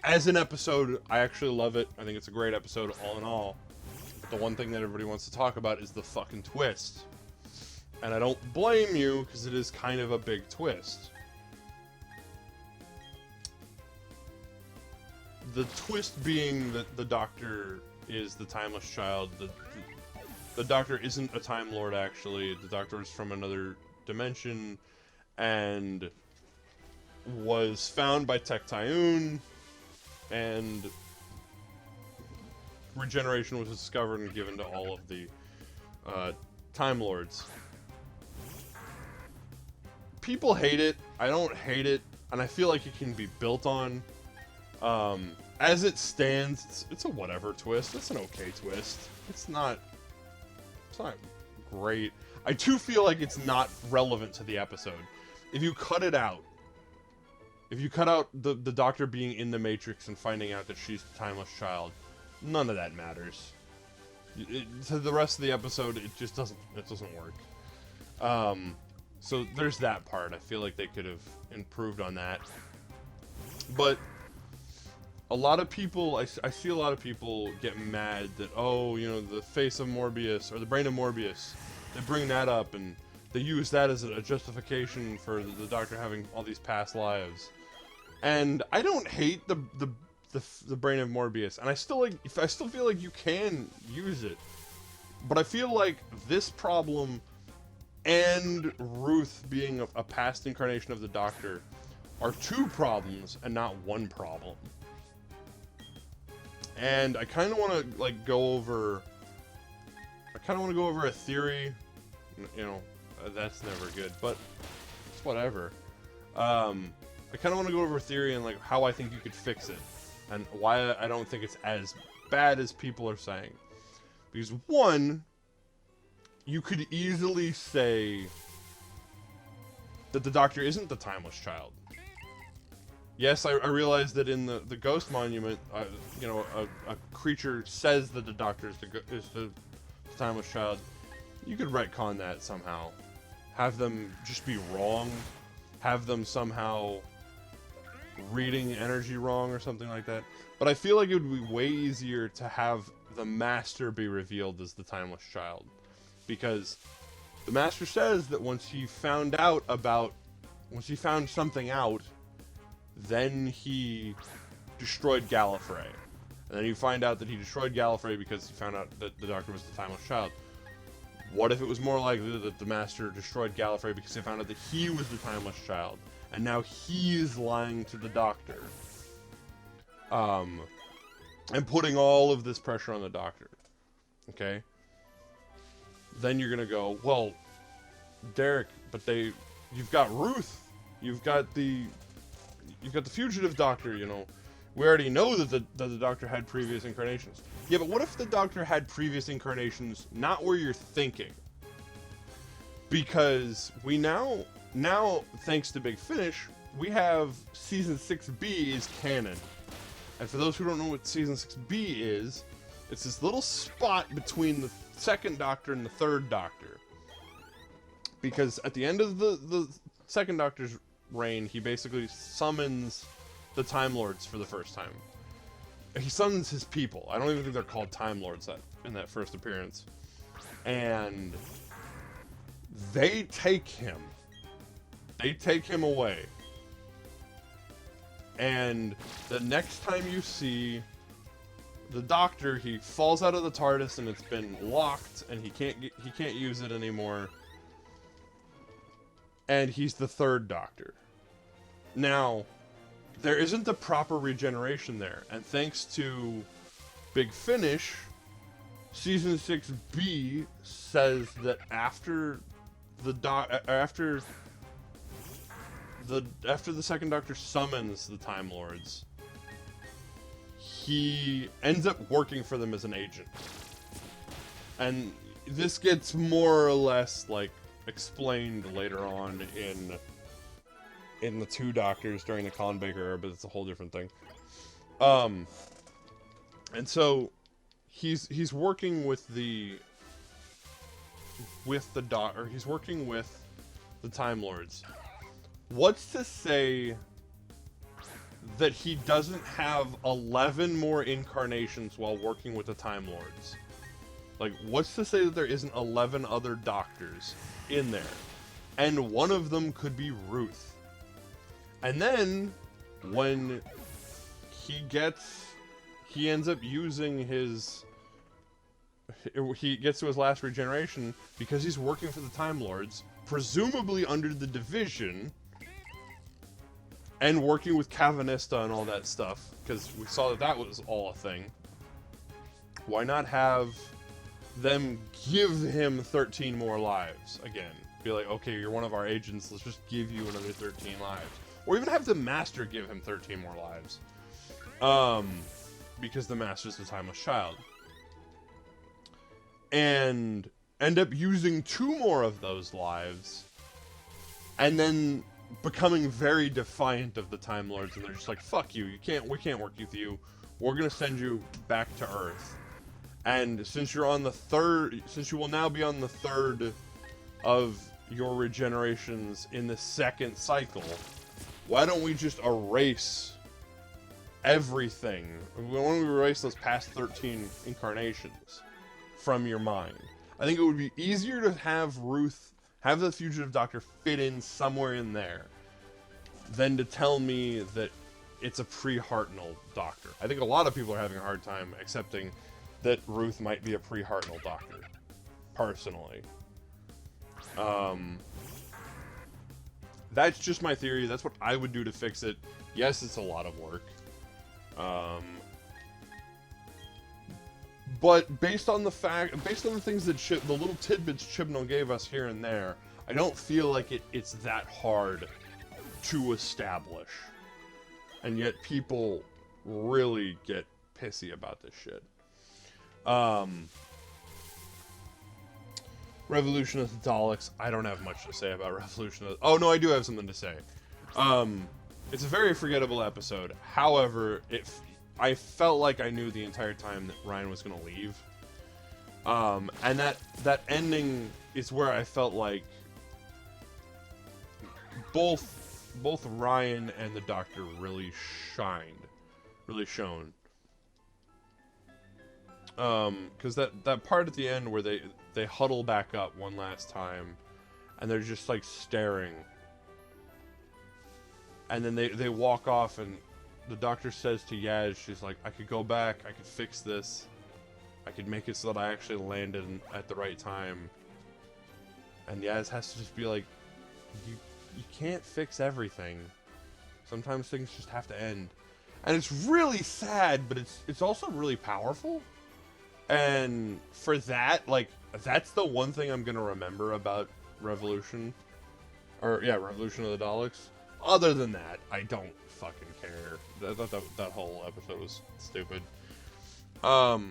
As an episode, I actually love it. I think it's a great episode, all in all. But the one thing that everybody wants to talk about is the fucking twist. And I don't blame you, because it is kind of a big twist. The twist being that the Doctor is the Timeless Child. The Doctor isn't a Time Lord, actually. The Doctor is from another dimension, and was found by Tectayun, and regeneration was discovered and given to all of the Time Lords. People hate it. I don't hate it, and I feel like it can be built on. As it stands, it's a whatever twist. It's an okay twist. It's not great. I do feel like it's not relevant to the episode. If you cut it out, if you cut out the Doctor being in the Matrix and finding out that she's the Timeless Child, none of that matters. To the rest of the episode, it just doesn't work. So there's that part. I feel like they could have improved on that. But a lot of people, I see a lot of people get mad that, oh, you know, the face of Morbius, or the brain of Morbius, they bring that up, and they use that as a justification for the Doctor having all these past lives. And I don't hate the brain of Morbius, and I still feel like you can use it. But I feel like this problem and Ruth being a past incarnation of the Doctor are two problems and not one problem. And I kind of want to like go over a theory. You know, that's never good, but it's whatever. I kind of want to go over a theory and like how I think you could fix it, and why I don't think it's as bad as people are saying. Because one, you could easily say that the Doctor isn't the Timeless Child. Yes, I realize that in the Ghost Monument, you know, a creature says that the Doctor is the Timeless Child. You could retcon that somehow. Have them just be wrong. Have them somehow reading energy wrong or something like that. But I feel like it would be way easier to have the Master be revealed as the Timeless Child. Because the Master says that once he found something out, then he destroyed Gallifrey. And then you find out that he destroyed Gallifrey because he found out that the Doctor was the Timeless Child. What if it was more likely that the Master destroyed Gallifrey because he found out that he was the Timeless Child, and now he is lying to the Doctor? And putting all of this pressure on the Doctor. Okay? Then you're gonna go, well, Derek, but you've got Ruth. You've got the fugitive Doctor, you know. We already know that the Doctor had previous incarnations. Yeah, but what if the Doctor had previous incarnations not where you're thinking? Because we now, thanks to Big Finish, we have Season 6B is canon. And for those who don't know what Season 6B is It's this little spot between the second Doctor and the third Doctor. Because at the end of the second Doctor's reign, he basically summons the Time Lords for the first time. He summons his people. I don't even think they're called Time Lords in that first appearance. And they take him. They take him away. And the next time you see the Doctor, he falls out of the TARDIS and it's been locked and he can't use it anymore. And he's the third Doctor. Now, there isn't the proper regeneration there, and thanks to Big Finish, Season 6B says that after the second Doctor summons the Time Lords, he ends up working for them as an agent. And this gets more or less, like, explained later on in the two Doctors during the Colin Baker era, but it's a whole different thing. And so he's working with the he's working with the Time Lords. What's to say that he doesn't have 11 more incarnations while working with the Time Lords? Like, what's to say that there isn't 11 other Doctors in there? And one of them could be Ruth. And then, when he ends up using he gets to his last regeneration, because he's working for the Time Lords, presumably under the Division, and working with Cavanista and all that stuff, because we saw that was all a thing. Why not have them give him 13 more lives again? Be like, okay, you're one of our agents, let's just give you another 13 lives. Or even have the Master give him 13 more lives. Because the Master's the Timeless Child. And end up using 2 more of those lives, and then becoming very defiant of the Time Lords, and they're just like, fuck you, we can't work with you, we're gonna send you back to Earth. And since you will now be on the third of your regenerations in the second cycle, why don't we just erase everything? Why don't we erase those past 13 incarnations from your mind? I think it would be easier to have the Fugitive Doctor fit in somewhere in there than to tell me that it's a pre-Hartnell Doctor. I think a lot of people are having a hard time accepting that Ruth might be a pre-Hartnell Doctor, personally. That's just my theory. That's what I would do to fix it. Yes, it's a lot of work. But based on the things that the little tidbits Chibnall gave us here and there, I don't feel like it's that hard to establish. And yet people really get pissy about this shit. Revolution of the Daleks. I don't have much to say about Revolution of the... Oh, no, I do have something to say. It's a very forgettable episode. However, I felt like I knew the entire time that Ryan was going to leave. And that ending is where I felt like both Ryan and the Doctor really shone. Because that part at the end where they huddle back up one last time, and they're just like staring, and then they walk off, and the Doctor says to Yaz, she's like, I could go back, I could fix this, I could make it so that I actually landed at the right time. And Yaz has to just be like, you can't fix everything. Sometimes things just have to end. And it's really sad, but it's also really powerful. And for that, like, that's the one thing I'm gonna remember about Revolution. Revolution of the Daleks. Other than that, I don't fucking care. I thought that whole episode was stupid. Now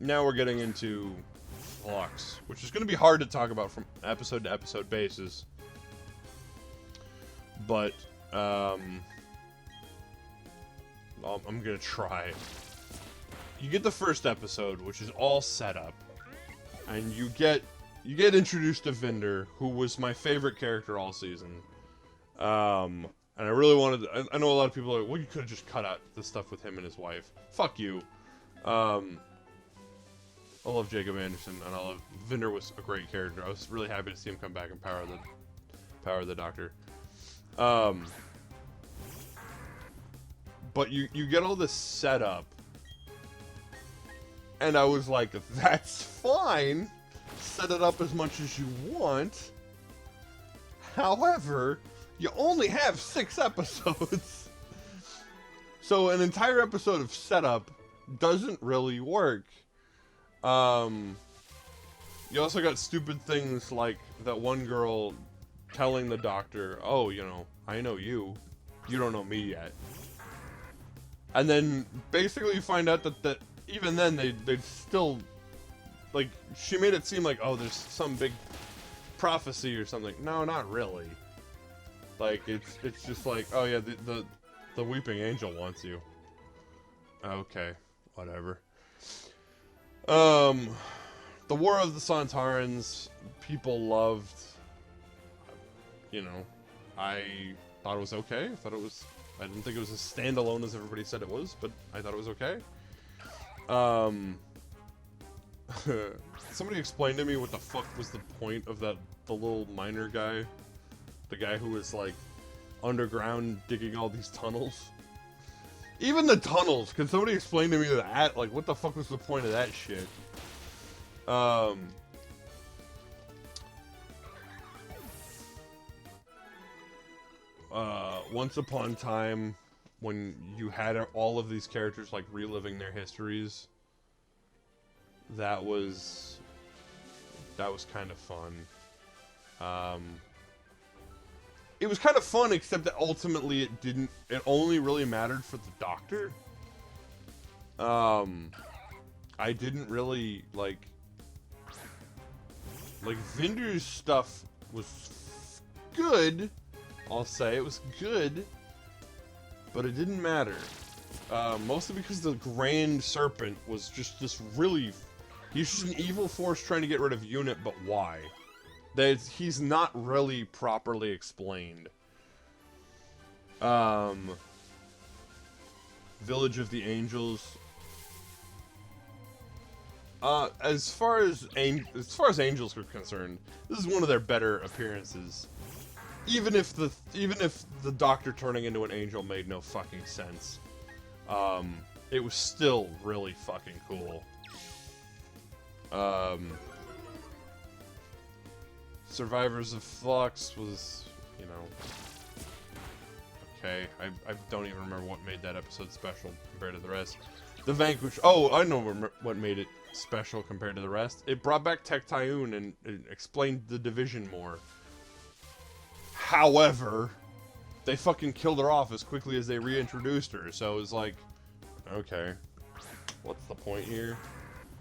we're getting into Flux, which is going to be hard to talk about from episode to episode basis. But, I'm going to try. you get the first episode, which is all set up, and you get introduced to Vinder, who was my favorite character all season. And I really wanted. I know a lot of people are like, well, you could have just cut out the stuff with him and his wife. Fuck you. I love Jacob Anderson, and I love Vinder was a great character. I was really happy to see him come back and power the Doctor. But you get all this setup, and I was like, that's fine. Set it up as much as you want. However, you only have 6 episodes. So an entire episode of setup doesn't really work. You also got stupid things like that one girl telling the Doctor, oh, you know, I know you. You don't know me yet. And then basically you find out that even then they'd still, like, she made it seem like, oh, there's some big prophecy or something. No, not really. Like, it's just like, oh yeah, the Weeping Angel wants you. Okay, whatever. The War of the Sontarans, people loved. You know, I thought it was okay. I didn't think it was as standalone as everybody said it was, but I thought it was okay. Somebody explained to me what the fuck was the point of the little miner guy. The guy who was, like, underground digging all these tunnels. Even the tunnels, can somebody explain to me that? Like, what the fuck was the point of that shit? Once upon a time, when you had all of these characters, like, reliving their histories, that was kind of fun. It was kind of fun, except that ultimately it only really mattered for the Doctor. I didn't really, like Vinder's stuff was good, I'll say, it was good, but it didn't matter. Mostly because the Grand Serpent was just this really, he's just an evil force trying to get rid of UNIT, but why? He's not really properly explained. Village of the Angels. As far as Angels are concerned, this is one of their better appearances. Even if the Doctor turning into an angel made no fucking sense, it was still really fucking cool. Survivors of Flux was, you know, okay. I don't even remember what made that episode special compared to the rest. The Vanquish. Oh, I know what made it special compared to the rest. It brought back Tech Tyun and it explained the division more. However, they fucking killed her off as quickly as they reintroduced her. So it was like, okay, what's the point here?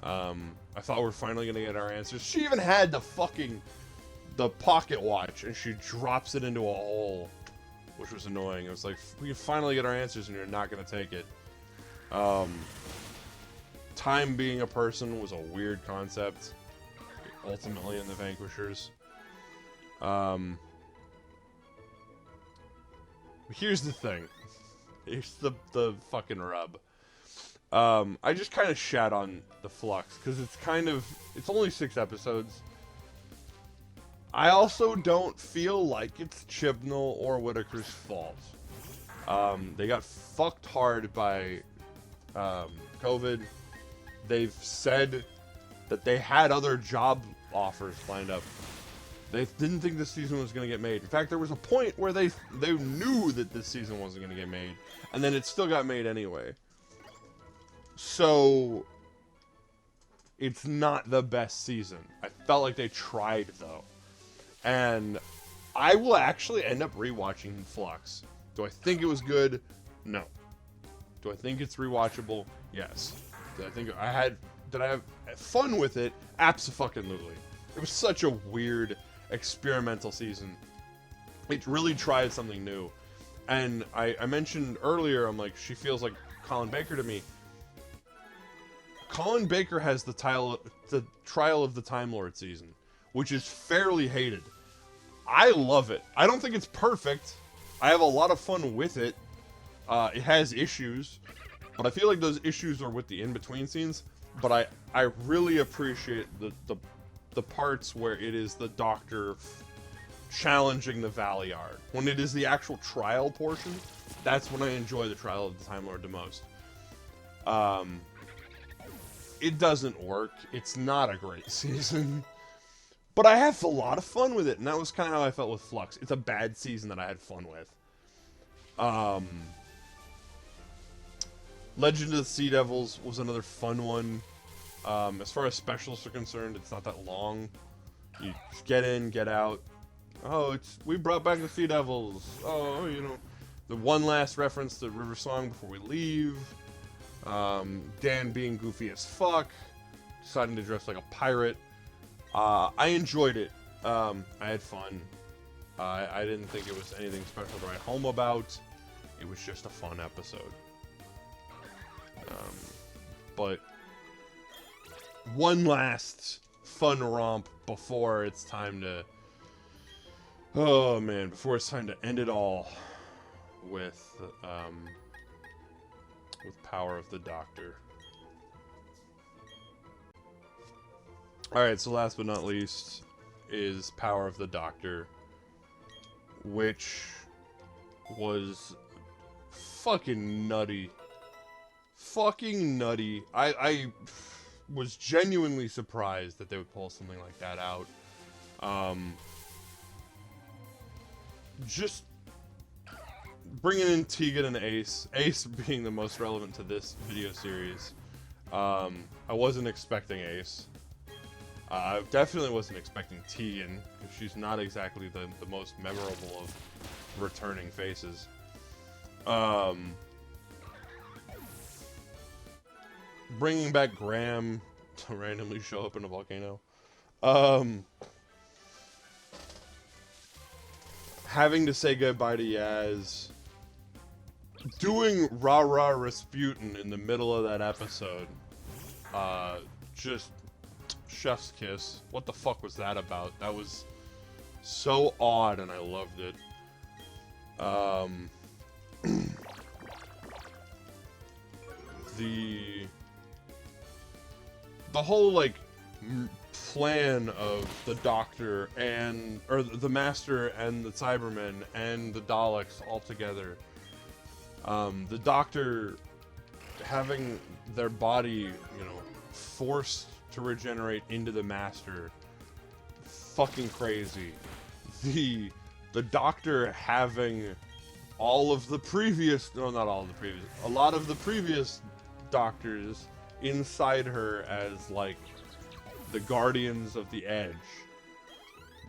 I thought we're finally gonna get our answers. She even had the pocket watch, and she drops it into a hole, which was annoying. It was like, we can finally get our answers, and you're not gonna take it. Time being a person was a weird concept, ultimately, in the Vanquishers. Here's the thing. Here's the fucking rub. I just kind of shat on the Flux, because it's only 6 episodes. I also don't feel like it's Chibnall or Whitaker's fault. They got fucked hard by COVID. They've said that they had other job offers lined up. They didn't think this season was going to get made. In fact, there was a point where they knew that this season wasn't going to get made, and then it still got made anyway. So it's not the best season. I felt like they tried, though. And I will actually end up rewatching Flux. Do I think it was good? No. Do I think it's rewatchable? Yes. Did I have fun with it? Abso-fucking-lutely. It was such a weird experimental season. It really tried something new. And I mentioned earlier, I'm like, she feels like Colin Baker to me. Colin Baker has the Trial of the Time Lord season, which is fairly hated. I love it. I don't think it's perfect. I have a lot of fun with it. It has issues, but I feel like those issues are with the in-between scenes. But I really appreciate the parts where it is the Doctor challenging the Valiard. When it is the actual trial portion, that's when I enjoy the Trial of the Time Lord the most. It doesn't work. It's not a great season. But I have a lot of fun with it, and that was kind of how I felt with Flux. It's a bad season that I had fun with. Legend of the Sea Devils was another fun one. As far as specials are concerned, it's not that long. You just get in, get out. Oh, we brought back the Sea Devils. Oh, you know, the one last reference to River Song before we leave. Dan being goofy as fuck, deciding to dress like a pirate. I enjoyed it. I had fun. I didn't think it was anything special to write home about. It was just a fun episode. But one last fun romp before it's time to... Oh man, before it's time to end it all with Power of the Doctor. Alright, so last but not least is Power of the Doctor, which was fucking nutty. Fucking nutty. I was genuinely surprised that they would pull something like that out. Just bringing in Tegan and Ace. Ace being the most relevant to this video series. I wasn't expecting Ace. I definitely wasn't expecting Tegan, because she's not exactly the most memorable of returning faces. Bringing back Graham to randomly show up in a volcano. Having to say goodbye to Yaz. Doing Rah Rah Rasputin in the middle of that episode. Just chef's kiss. What the fuck was that about? That was so odd and I loved it. The whole like plan of the Doctor or the Master and the Cybermen and the Daleks all together. The Doctor having their body, you know, forced to regenerate into the Master. Fucking crazy. The Doctor having all of the previous, no, not all of the previous, a lot of the previous Doctors inside her as like the Guardians of the Edge.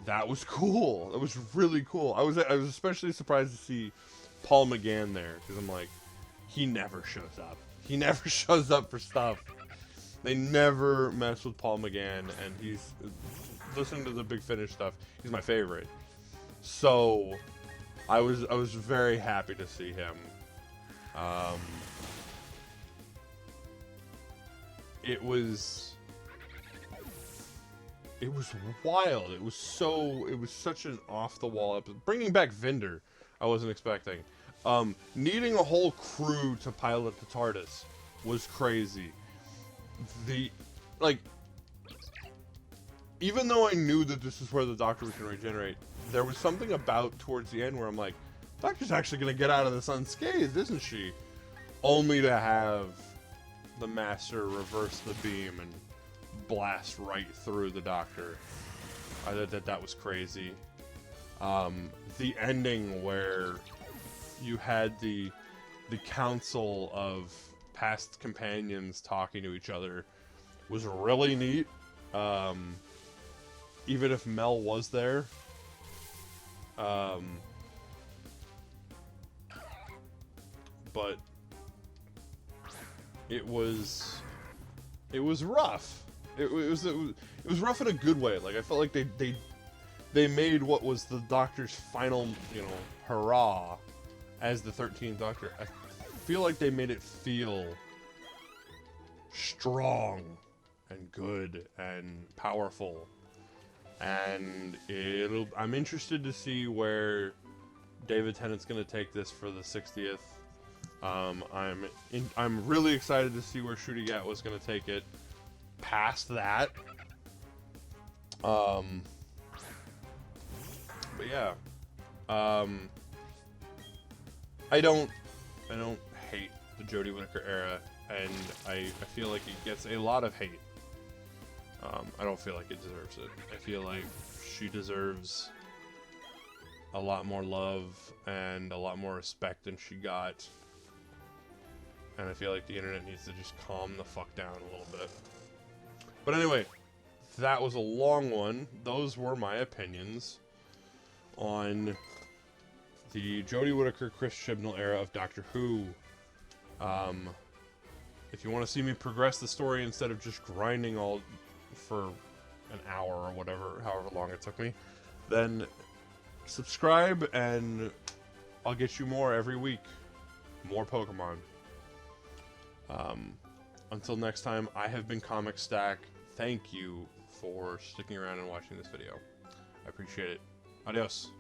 That was cool. That was really cool. I was especially surprised to see Paul McGann there, because I'm like, he never shows up. He never shows up for stuff. They never mess with Paul McGann, and he's, listening to the Big Finish stuff, he's my favorite. So I was very happy to see him. It was wild. It was such an off the wall episode. Bringing back Vinder, I wasn't expecting. Needing a whole crew to pilot the TARDIS was crazy. Even though I knew that this is where the Doctor was going to regenerate, there was something about towards the end where I'm like, Doctor's actually going to get out of this unscathed, isn't she? Only to have the Master reverse the beam and blast right through the Doctor. I thought that was crazy. The ending where you had the council of past companions talking to each other was really neat. Even if Mel was there. But it was rough. It was rough in a good way. Like, I felt like they made what was the Doctor's final, you know, hurrah as the 13th Doctor. I feel like they made it feel strong and good and powerful. And I'm interested to see where David Tennant's going to take this for the 60th. I'm really excited to see where Ncuti Gatwa's going to take it past that. But yeah, I don't hate the Jodie Whittaker era, and I feel like it gets a lot of hate. I don't feel like it deserves it. I feel like she deserves a lot more love and a lot more respect than she got. And I feel like the internet needs to just calm the fuck down a little bit. But anyway, that was a long one. Those were my opinions on the Jodie Whittaker, Chris Chibnall era of Doctor Who. If you want to see me progress the story instead of just grinding all for an hour or whatever, however long it took me, then subscribe and I'll get you more every week. More Pokemon. Until next time, I have been Comic Stack. Thank you for sticking around and watching this video. I appreciate it. Adios.